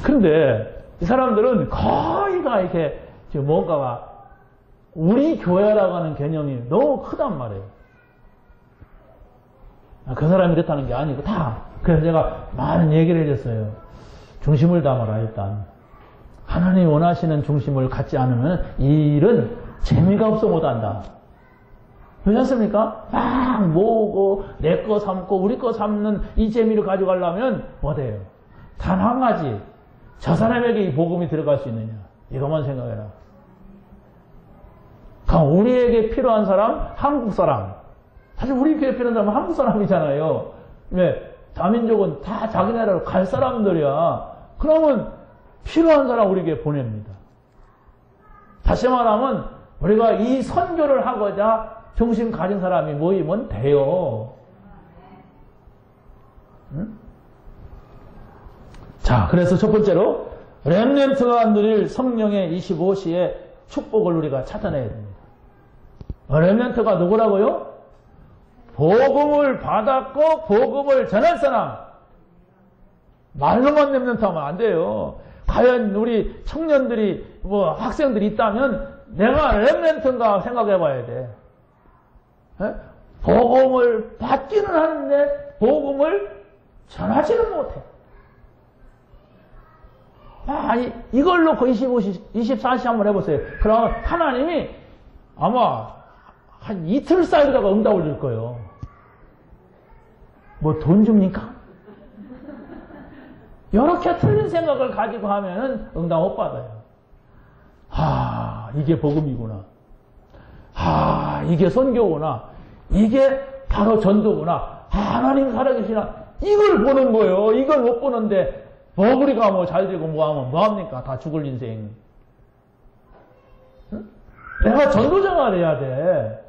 그런데 이 사람들은 거의 다 이렇게 지금 뭔가가 우리 교회라고 하는 개념이 너무 크단 말이에요. 그 사람이 그렇다는 게 아니고 다. 그래서 제가 많은 얘기를 해줬어요. 중심을 담아라 일단. 하나님이 원하시는 중심을 갖지 않으면 이 일은 재미가 없어 못한다. 그렇지 않습니까? 막 모으고 내 거 삼고 우리 거 삼는 이 재미를 가져가려면 못해요. 단 한 가지. 저 사람에게 이 복음이 들어갈 수 있느냐. 이것만 생각해라. 그럼 우리에게 필요한 사람, 한국 사람. 사실 우리 교회에 필요한 사람은 한국 사람이잖아요. 왜? 다민족은 다 자기 나라로 갈 사람들이야. 그러면 필요한 사람 우리에게 보냅니다. 다시 말하면 우리가 이 선교를 하고자 중심 가진 사람이 모이면 돼요. 응? 자, 그래서 첫 번째로 렘넌트가 누릴 성령의 25시의 축복을 우리가 찾아내야 됩니다. 렘넌트가 누구라고요? 복음을 받았고 복음을 전할 사람. 말로만 렘넌트 하면 안 돼요. 과연 우리 청년들이 학생들이 있다면 내가 렘넌트인가 생각해 봐야 돼. 에? 복음을 받기는 하는데 복음을 전하지는 못해. 이걸 놓고 24시 한번 해보세요. 그럼 하나님이 아마 한 이틀 사이에다가 응답을 줄 거예요. 뭐 돈 줍니까? 이렇게 틀린 생각을 가지고 하면은 응답 못 받아요. 이게 복음이구나. 이게 선교구나. 이게 바로 전도구나. 하나님 살아계시나. 이걸 보는 거예요. 이걸 못 보는데 우리가 뭐 잘 되고 뭐하면 뭐합니까? 다 죽을 인생. 응? 내가 전도자가 돼야 돼.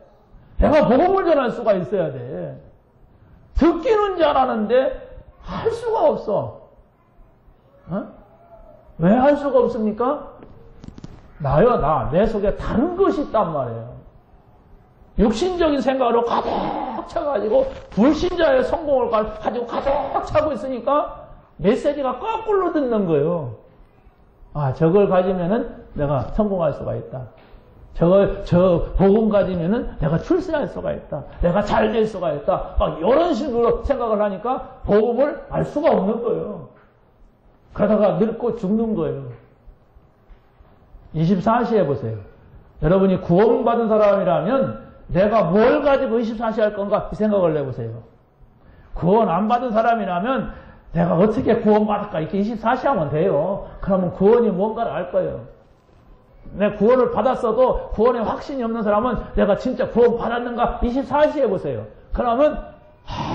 내가 복음을 전할 수가 있어야 돼. 듣기는 잘하는데 할 수가 없어. 왜 할 수가 없습니까? 내 속에 다른 것이 있단 말이에요. 육신적인 생각으로 가득 차가지고 불신자의 성공을 가지고 가득 차고 있으니까 메시지가 거꾸로 듣는 거예요. 저걸 가지면은 내가 성공할 수가 있다. 저 복음 가지면은 내가 출세할 수가 있다. 내가 잘 될 수가 있다. 막 이런 식으로 생각을 하니까 복음을 알 수가 없는 거예요. 그러다가 늙고 죽는 거예요. 24시 해보세요. 여러분이 구원받은 사람이라면 내가 뭘 가지고 24시 할 건가 이 생각을 해보세요. 구원 안 받은 사람이라면 내가 어떻게 구원받을까 이렇게 24시 하면 돼요. 그러면 구원이 뭔가를 알 거예요. 내가 구원을 받았어도 구원에 확신이 없는 사람은 내가 진짜 구원 받았는가 24시 해보세요. 그러면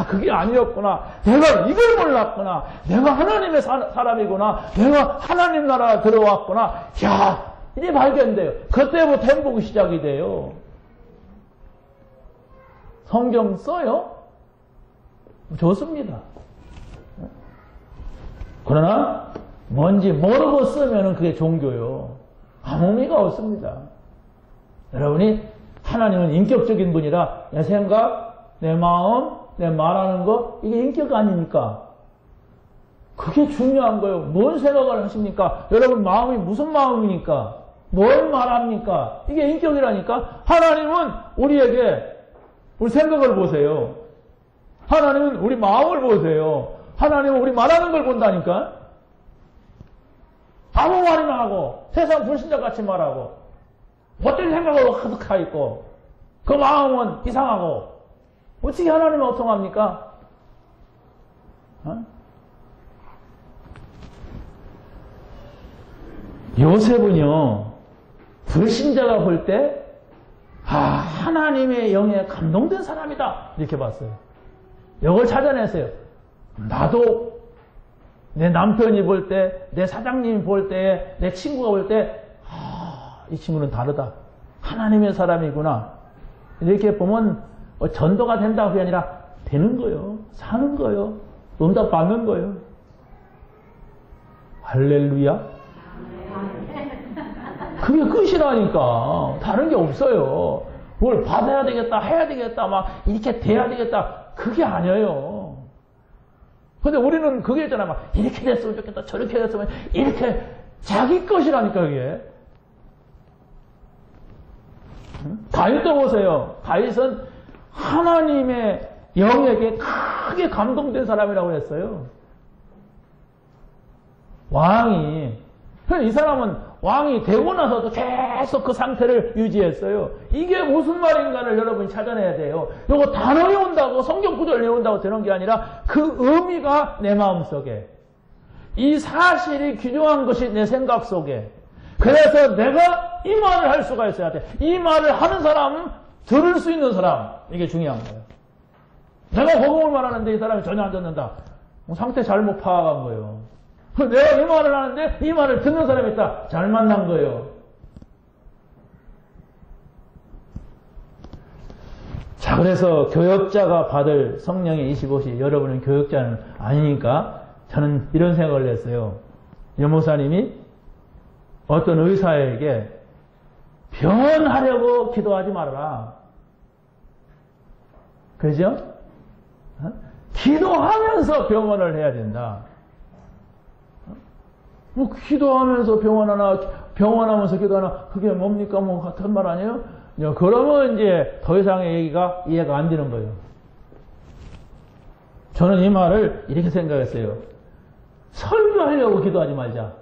그게 아니었구나. 내가 이걸 몰랐구나. 내가 하나님의 사람이구나. 내가 하나님 나라 들어왔구나. 이게 발견돼요. 그때부터 행복이 시작이 돼요. 성경 써요? 좋습니다. 그러나 뭔지 모르고 쓰면은 그게 종교요. 아무 의미가 없습니다. 여러분이 하나님은 인격적인 분이라 내 생각, 내 마음, 내 말하는 거 이게 인격 아닙니까? 그게 중요한 거예요. 뭔 생각을 하십니까? 여러분 마음이 무슨 마음입니까? 뭘 말합니까? 이게 인격이라니까? 하나님은 우리에게 우리 생각을 보세요. 하나님은 우리 마음을 보세요. 하나님은 우리 말하는 걸 본다니까? 아무 말이나 하고 세상 불신자같이 말하고 못된 생각으로 가득하 있고 그 마음은 이상하고 어떻게 하나님은 어통합니까? 요셉은요 불신자가 볼 때 하나님의 영에 감동된 사람이다 이렇게 봤어요. 이걸 찾아냈어요. 나도 내 남편이 볼 때, 내 사장님이 볼 때, 내 친구가 볼 때, 이 친구는 다르다. 하나님의 사람이구나. 이렇게 보면 전도가 된다고 게 아니라 되는 거예요. 사는 거예요. 응답 받는 거예요. 할렐루야. 그게 끝이라니까. 다른 게 없어요. 뭘 받아야 되겠다, 해야 되겠다, 막 이렇게 돼야 되겠다. 그게 아니에요. 근데 우리는 그게 있잖아. 막 이렇게 됐으면 좋겠다, 저렇게 됐으면 이렇게 자기 것이라니까 그게. 다윗도 보세요. 다윗은 하나님의 영에게 크게 감동된 사람이라고 했어요. 왕이. 이 사람은 왕이 되고 나서도 계속 그 상태를 유지했어요. 이게 무슨 말인가를 여러분이 찾아내야 돼요. 이거 단어 외운다고 성경 구절 외운다고 되는 게 아니라 그 의미가 내 마음속에 이 사실이 규정한 것이 내 생각 속에 그래서 내가 이 말을 할 수가 있어야 돼. 이 말을 하는 사람은 들을 수 있는 사람 이게 중요한 거예요. 내가 복음을 말하는데 이 사람이 전혀 안 듣는다. 상태 잘못 파악한 거예요. 내가 이 말을 하는데 이 말을 듣는 사람이 있다. 잘 만난 거예요. 자, 그래서 교역자가 받을 성령의 25시 여러분은 교역자는 아니니까 저는 이런 생각을 했어요. 여목사님이 어떤 의사에게 병원하려고 기도하지 말아라. 그죠? 기도하면서 병원을 해야 된다. 뭐 기도하면서 병원하면서 기도하나 그게 뭡니까? 뭐 같은 말 아니에요? 그러면 이제 더 이상의 얘기가 이해가 안 되는 거예요. 저는 이 말을 이렇게 생각했어요. 설교하려고 기도하지 말자.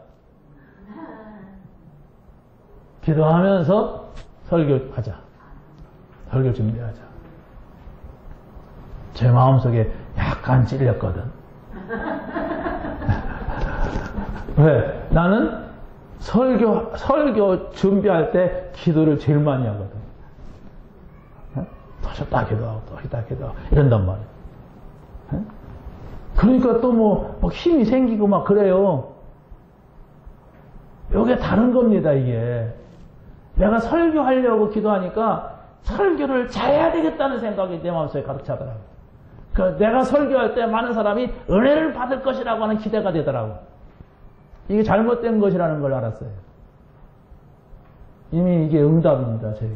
기도하면서 설교하자. 설교 준비하자. 제 마음속에 약간 찔렸거든. 왜? 나는 설교 준비할 때 기도를 제일 많이 하거든. 또 쉬었다 기도하고, 또 쉬었다 기도하고, 이런단 말이에요. 그러니까 또 막 힘이 생기고 막 그래요. 이게 다른 겁니다, 이게. 내가 설교하려고 기도하니까 설교를 잘해야 되겠다는 생각이 내 마음속에 가득 차더라고. 그러니까 내가 설교할 때 많은 사람이 은혜를 받을 것이라고 하는 기대가 되더라고. 이게 잘못된 것이라는 걸 알았어요. 이미 이게 응답입니다, 저에게.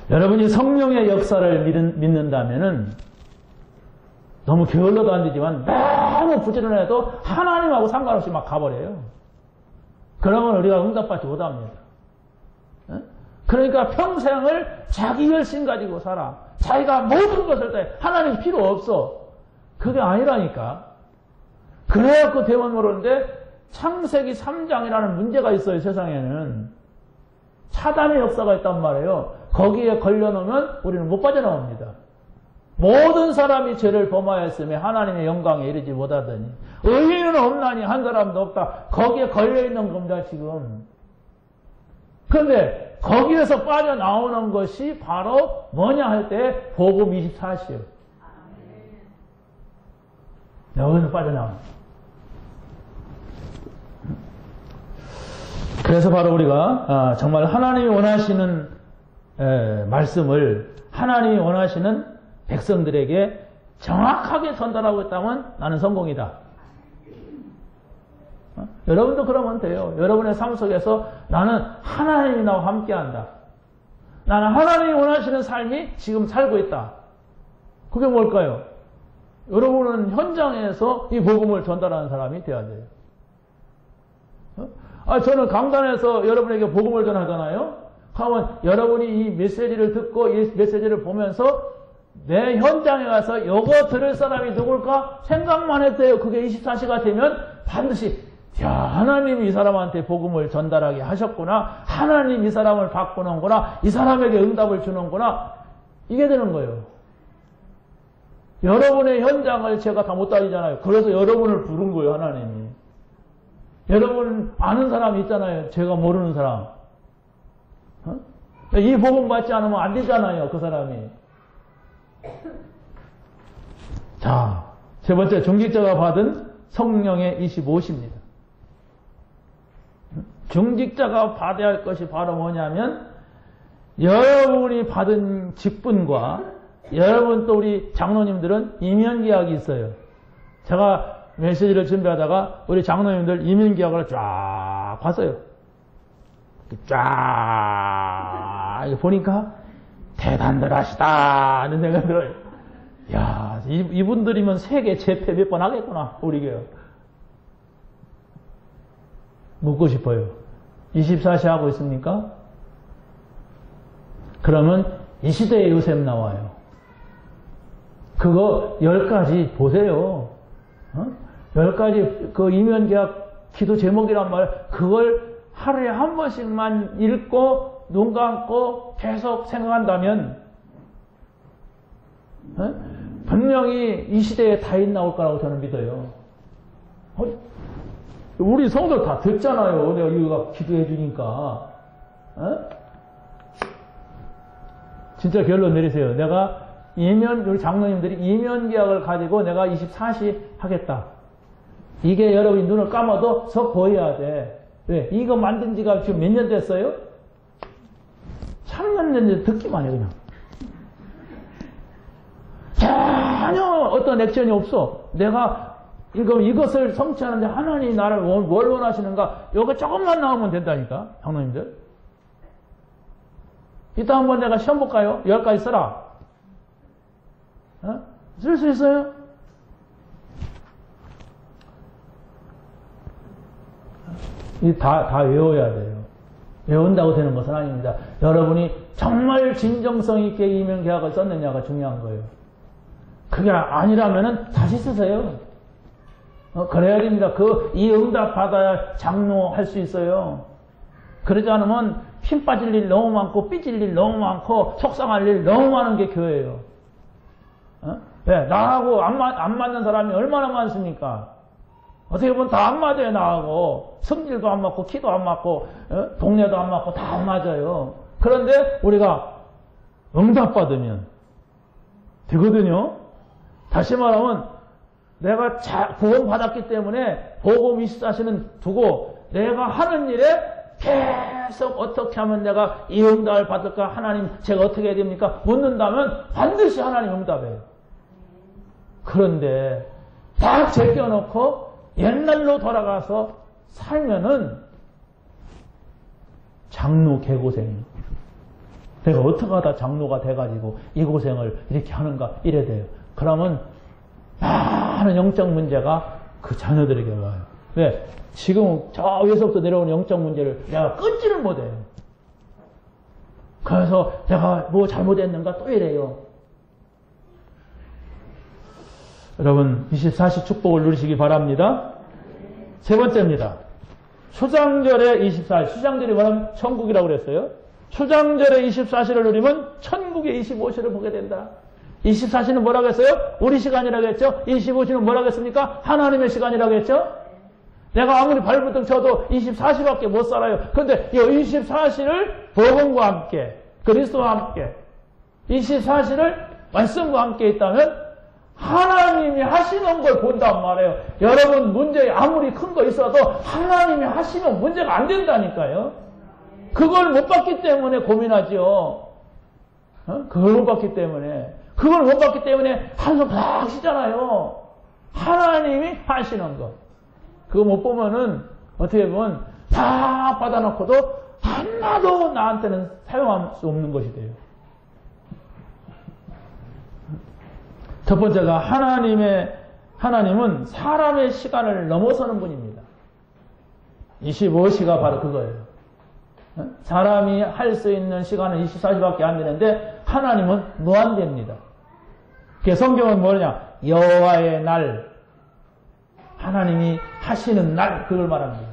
여러분이 성령의 역사를 믿는다면은 너무 게을러도 안 되지만 너무 부지런해도 하나님하고 상관없이 막 가버려요. 그러면 우리가 응답받지 못합니다. 그러니까 평생을 자기 열심 가지고 살아. 자기가 모든 것을 다 하나님 필요 없어. 그게 아니라니까. 그래갖고 되면 모르는데 창세기 3장이라는 문제가 있어요. 세상에는. 차단의 역사가 있단 말이에요. 거기에 걸려놓으면 우리는 못 빠져나옵니다. 모든 사람이 죄를 범하였으며 하나님의 영광에 이르지 못하더니 의인은 없나니 한 사람도 없다. 거기에 걸려있는 겁니다. 지금. 그런데 거기에서 빠져나오는 것이 바로 뭐냐 할 때 복음 24시요. 여기서 빠져나옵니다. 그래서 바로 우리가 정말 하나님이 원하시는 말씀을 하나님이 원하시는 백성들에게 정확하게 전달하고 있다면 나는 성공이다. 여러분도 그러면 돼요. 여러분의 삶 속에서 나는 하나님이 나와 함께한다. 나는 하나님이 원하시는 삶이 지금 살고 있다. 그게 뭘까요? 여러분은 현장에서 이 복음을 전달하는 사람이 돼야 돼요. 저는 강단에서 여러분에게 복음을 전하잖아요. 그러면 여러분이 이 메시지를 듣고 이 메시지를 보면서 내 현장에 가서 요거 들을 사람이 누굴까 생각만 해도 그게 24시가 되면 반드시 하나님이 이 사람한테 복음을 전달하게 하셨구나. 하나님 이 사람을 바꾸는구나. 이 사람에게 응답을 주는구나. 이게 되는 거예요. 여러분의 현장을 제가 다 못 다니잖아요. 그래서 여러분을 부른 거예요, 하나님이. 여러분 아는 사람이 있잖아요. 제가 모르는 사람. 이 복음 받지 않으면 안 되잖아요, 그 사람이. 자, 세 번째, 중직자가 받은 성령의 25시입니다. 중직자가 받아야 할 것이 바로 뭐냐면 여러분이 받은 직분과 여러분 또 우리 장로님들은 이면계약이 있어요. 제가 메시지를 준비하다가 우리 장로님들 이면계약을 쫙 봤어요. 쫙 보니까 대단들 하시다 하는 생각이 들어요. 야, 이분들이면 세계 재패 몇 번 하겠구나, 우리 교회. 묻고 싶어요. 24시 하고 있습니까? 그러면 이 시대의 요셉 나와요. 그거 10가지 보세요. 10가지 그 이면계약 기도 제목이란 말, 그걸 하루에 한 번씩만 읽고 눈 감고 계속 생각한다면 분명히 이 시대에 다윗 나올 거라고 저는 믿어요. 우리 성도 다 듣잖아요. 내가 이거 기도해 주니까. 진짜 결론 내리세요. 내가 우리 장로님들이 이면계약을 가지고 내가 24시 하겠다. 이게 여러분이 눈을 감아도 석 보여야 돼. 왜? 이거 만든 지가 지금 몇 년 됐어요? 3년 됐는데 듣기만 해, 그냥. 전혀 어떤 액션이 없어. 내가 이것을 성취하는데 하나님이 나를 뭘 원하시는가? 요거 조금만 나오면 된다니까, 장로님들. 이따 한번 내가 시험 볼까요? 10가지 써라. 쓸 수 있어요? 다 외워야 돼요. 외운다고 되는 것은 아닙니다. 여러분이 정말 진정성 있게 이면계약을 썼느냐가 중요한 거예요. 그게 아니라면은 다시 쓰세요. 그래야 됩니다. 이 응답 받아야 장로할 수 있어요. 그러지 않으면 힘 빠질 일 너무 많고 삐질 일 너무 많고 속상할 일 너무 많은 게 교회예요. 네, 나하고 안 맞는 사람이 얼마나 많습니까? 어떻게 보면 다 안 맞아요, 나하고. 성질도 안 맞고, 키도 안 맞고, 동네도 안 맞고, 다 안 맞아요. 그런데 우리가 응답받으면 되거든요. 다시 말하면 내가 구원받았기 때문에 복음 24시는 두고 내가 하는 일에 계속 어떻게 하면 내가 이 응답을 받을까? 하나님, 제가 어떻게 해야 됩니까? 묻는다면 반드시 하나님 응답해요. 그런데 딱 제껴놓고 옛날로 돌아가서 살면은 장로 개고생이에요. 내가 어떻게 하다 장로가 돼가지고 이 고생을 이렇게 하는가 이래 돼요. 그러면 많은 영적 문제가 그 자녀들에게 와요. 왜? 지금 저 위에서부터 내려오는 영적 문제를 내가 끊지를 못해요. 그래서 내가 뭐 잘못했는가 또 이래요. 여러분 24시 축복을 누리시기 바랍니다. 세 번째입니다. 수장절의 24시. 수장절이 뭐냐면 천국이라고 그랬어요. 수장절의 24시를 누리면 천국의 25시를 보게 된다. 24시는 뭐라고 했어요? 우리 시간이라고 했죠? 25시는 뭐라고 했습니까? 하나님의 시간이라고 했죠? 내가 아무리 발버둥 쳐도 24시밖에 못 살아요. 그런데 이 24시를 복음과 함께, 그리스도와 함께, 24시를 말씀과 함께 있다면 하나님이 하시는 걸 본단 말이에요. 여러분 문제 아무리 큰 거 있어도 하나님이 하시면 문제가 안 된다니까요. 그걸 못 봤기 때문에 고민하지요. 그걸 못 봤기 때문에. 그걸 못 봤기 때문에 한숨 팍 쉬잖아요. 하나님이 하시는 것. 그거 못 보면은 어떻게 보면 다 받아놓고도 하나도 나한테는 사용할 수 없는 것이 돼요. 첫 번째가 하나님은 사람의 시간을 넘어서는 분입니다. 25시가 바로 그거예요. 사람이 할 수 있는 시간은 24시밖에 안 되는데 하나님은 무한대입니다. 성경은 뭐냐? 여호와의 날, 하나님이 하시는 날, 그걸 말합니다.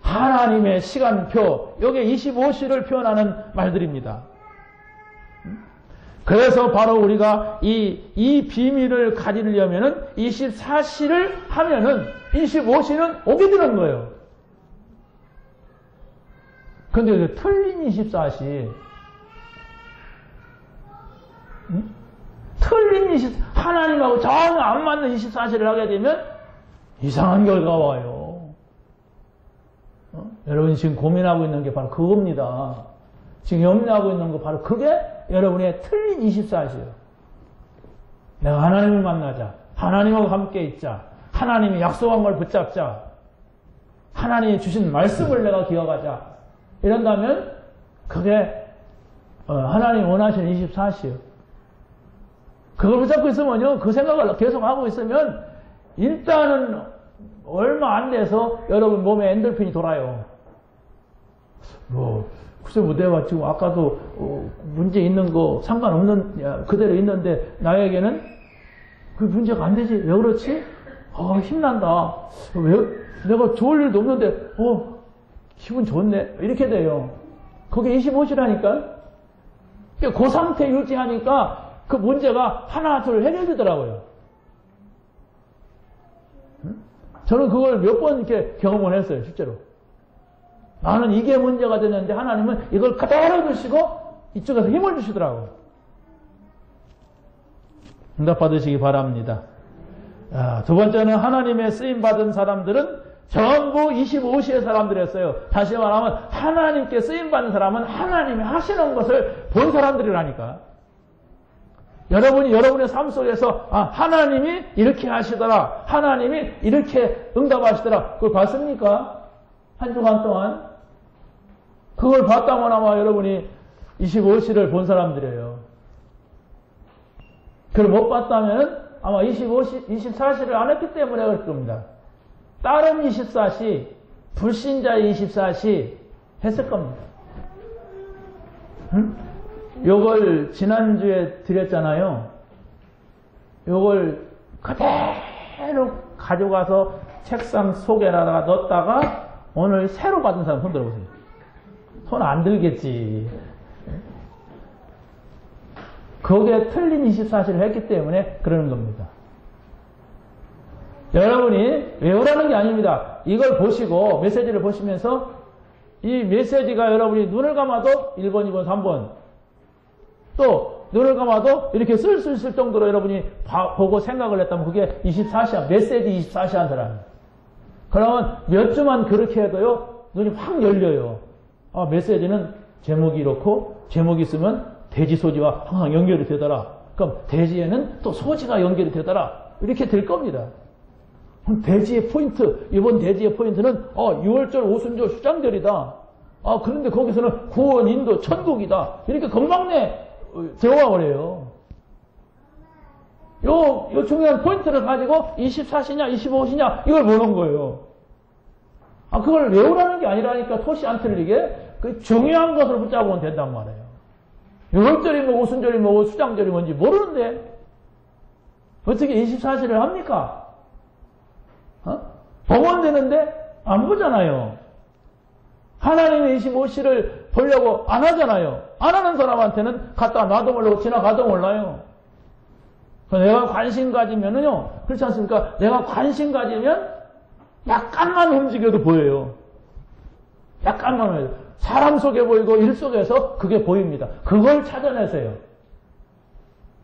하나님의 시간표, 여기에 25시를 표현하는 말들입니다. 그래서 바로 우리가 이 비밀을 가지려면은 24시를 하면은 25시는 오게 되는 거예요. 근데 틀린 24시, 틀린 24시, 하나님하고 전혀 안 맞는 24시를 하게 되면 이상한 결과가 와요. 여러분이 지금 고민하고 있는 게 바로 그겁니다. 지금 염려하고 있는 거 바로 그게 여러분의 틀린 24시예요. 내가 하나님을 만나자. 하나님하고 함께 있자. 하나님이 약속한 걸 붙잡자. 하나님이 주신 말씀을 내가 기억하자. 이런다면 그게 하나님이 원하시는 24시예요. 그걸 붙잡고 있으면요. 그 생각을 계속 하고 있으면 일단은 얼마 안 돼서 여러분 몸에 엔돌핀이 돌아요. 글쎄 내가 지금 아까도 문제 있는 거 상관없는 그대로 있는데 나에게는 그 문제가 안 되지. 왜 그렇지? 힘난다. 왜 내가 좋을 일도 없는데 기분 좋네. 이렇게 돼요. 그게 25시라니까. 그 상태 유지하니까 그 문제가 하나 둘 해결되더라고요. 저는 그걸 몇 번 이렇게 경험을 했어요. 실제로. 나는 이게 문제가 됐는데 하나님은 이걸 그대로 두시고 이쪽에서 힘을 주시더라고요. 응답 받으시기 바랍니다. 두 번째는 하나님의 쓰임받은 사람들은 전부 25시의 사람들이었어요. 다시 말하면 하나님께 쓰임받는 사람은 하나님이 하시는 것을 본 사람들이라니까. 여러분이 여러분의 삶 속에서 하나님이 이렇게 하시더라. 하나님이 이렇게 응답하시더라. 그걸 봤습니까? 한 주간 동안? 그걸 봤다면 아마 여러분이 25시를 본 사람들이에요. 그걸 못 봤다면 아마 24시를 안 했기 때문에 그럴 겁니다. 다른 24시, 불신자의 24시 했을 겁니다. 요걸 지난주에 드렸잖아요. 요걸 그대로 가져가서 책상 속에다가 넣었다가 오늘 새로 받은 사람 손 들어보세요. 손 안 들겠지. 거기에 틀린 24시를 했기 때문에 그러는 겁니다. 여러분이 외우라는 게 아닙니다. 이걸 보시고 메시지를 보시면서 이 메시지가 여러분이 눈을 감아도 1번, 2번, 3번 또 눈을 감아도 이렇게 쓸 수 있을 정도로 여러분이 보고 생각을 했다면 그게 24시간, 메시지 24시 한 사람. 그러면 몇 주만 그렇게 해도요, 눈이 확 열려요. 메시지는 제목이 이렇고, 제목이 있으면 대지 소지와 항상 연결이 되더라. 그럼 대지에는 또 소지가 연결이 되더라. 이렇게 될 겁니다. 그럼 대지의 포인트, 이번 대지의 포인트는, 6월절, 오순절, 수장절이다. 그런데 거기서는 구원, 인도, 천국이다. 이렇게 금방 들어가 버려요. 요 중요한 포인트를 가지고 24시냐, 25시냐, 이걸 보는 거예요. 그걸 외우라는 게 아니라니까, 토시 안 틀리게. 그 중요한 것을 붙잡으면 된단 말이에요. 6월절이 뭐, 오순절이 뭐, 수장절이 뭔지 모르는데, 어떻게 24시를 합니까? 보면 되는데, 안 보잖아요. 하나님의 25시를 보려고 안 하잖아요. 안 하는 사람한테는 갖다 놔도 모르고 지나가도 몰라요. 내가 관심 가지면은요, 그렇지 않습니까? 내가 관심 가지면 약간만 움직여도 보여요. 약간만 보여요. 사람 속에 보이고 일 속에서 그게 보입니다. 그걸 찾아내세요.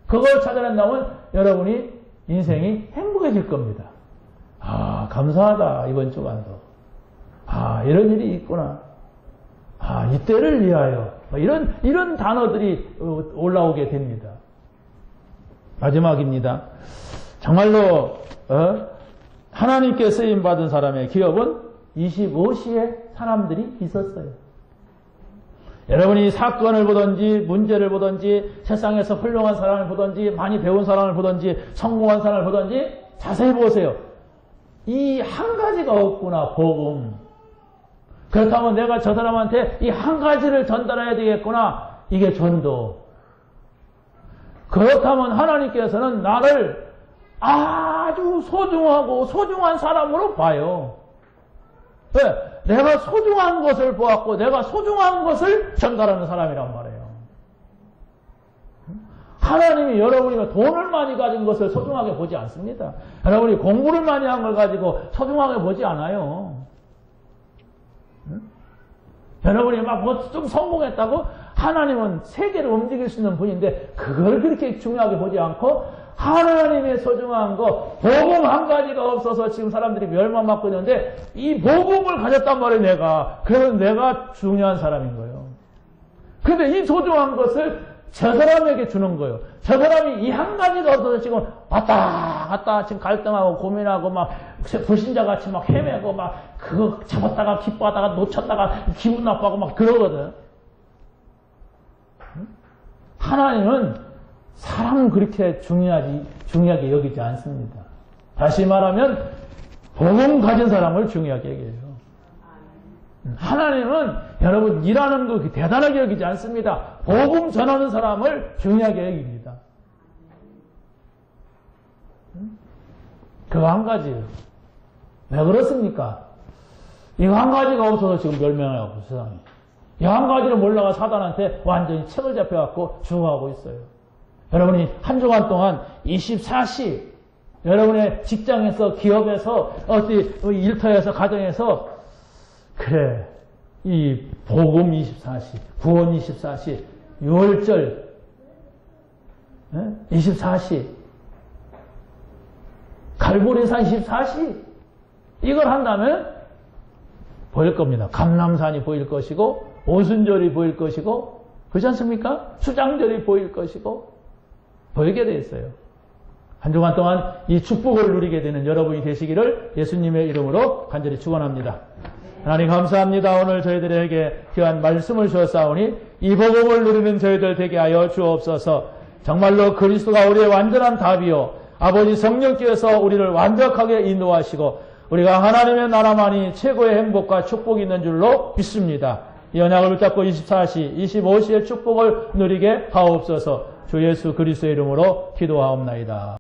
그걸 찾아낸다면 여러분이 인생이 행복해질 겁니다. 감사하다, 이번 주간도. 이런 일이 있구나. 이때를 위하여 이런 단어들이 올라오게 됩니다. 마지막입니다. 정말로 하나님께 쓰임받은 사람의 기업은 25시의 사람들이 있었어요. 여러분이 사건을 보든지 문제를 보든지 세상에서 훌륭한 사람을 보든지 많이 배운 사람을 보든지 성공한 사람을 보든지 자세히 보세요. 이 한 가지가 없구나, 복음. 그렇다면 내가 저 사람한테 이 한 가지를 전달해야 되겠구나. 이게 전도. 그렇다면 하나님께서는 나를 아주 소중하고 소중한 사람으로 봐요. 왜? 내가 소중한 것을 보았고 내가 소중한 것을 전달하는 사람이란 말이에요. 하나님이 여러분이 돈을 많이 가진 것을 소중하게 보지 않습니다. 여러분이 공부를 많이 한 걸 가지고 소중하게 보지 않아요. 여러분이 막 뭐 좀 성공했다고 하나님은 세계를 움직일 수 있는 분인데 그걸 그렇게 중요하게 보지 않고 하나님의 소중한 거, 복음 한 가지가 없어서 지금 사람들이 멸망받고 있는데 이 복음을 가졌단 말이에요, 내가. 그래서 내가 중요한 사람인 거예요. 그런데 이 소중한 것을 저 사람에게 주는 거예요. 저 사람이 이 한 가지가 없어서 지금 왔다 갔다 지금 갈등하고 고민하고 막 불신자같이 막 헤매고 막 그거 잡았다가 기뻐하다가 놓쳤다가 기분 나빠하고 막 그러거든. 하나님은 사람 그렇게 중요하게 여기지 않습니다. 다시 말하면 복음 가진 사람을 중요하게 여겨요. 하나님은 여러분 일하는 거 대단하게 여기지 않습니다. 복음 전하는 사람을 중요하게 여깁니다. 그거 한 가지예요. 왜 그렇습니까? 이거 한 가지가 없어서 지금 멸망하고 세상에. 이 한 가지를 몰라가 사단한테 완전히 책을 잡혀갖고 죽어가고 있어요. 여러분이 한 주간 동안 24시 여러분의 직장에서 기업에서 어디 일터에서 가정에서 그래 이 복음 24시 구원 24시 6월절 24시 갈보리산 24시 이걸 한다면 보일 겁니다. 감람산이 보일 것이고 오순절이 보일 것이고 그렇지 않습니까? 수장절이 보일 것이고 보이게 돼 있어요. 한 주간 동안 이 축복을 누리게 되는 여러분이 되시기를 예수님의 이름으로 간절히 축원합니다. 하나님 감사합니다. 오늘 저희들에게 귀한 말씀을 주었사오니 이 복음을 누리는 저희들 되게 하여 주옵소서. 정말로 그리스도가 우리의 완전한 답이요 아버지 성령께서 우리를 완벽하게 인도하시고 우리가 하나님의 나라만이 최고의 행복과 축복이 있는 줄로 믿습니다. 이 언약을 붙잡고 24시, 25시의 축복을 누리게 하옵소서. 주 예수 그리스도의 이름으로 기도하옵나이다.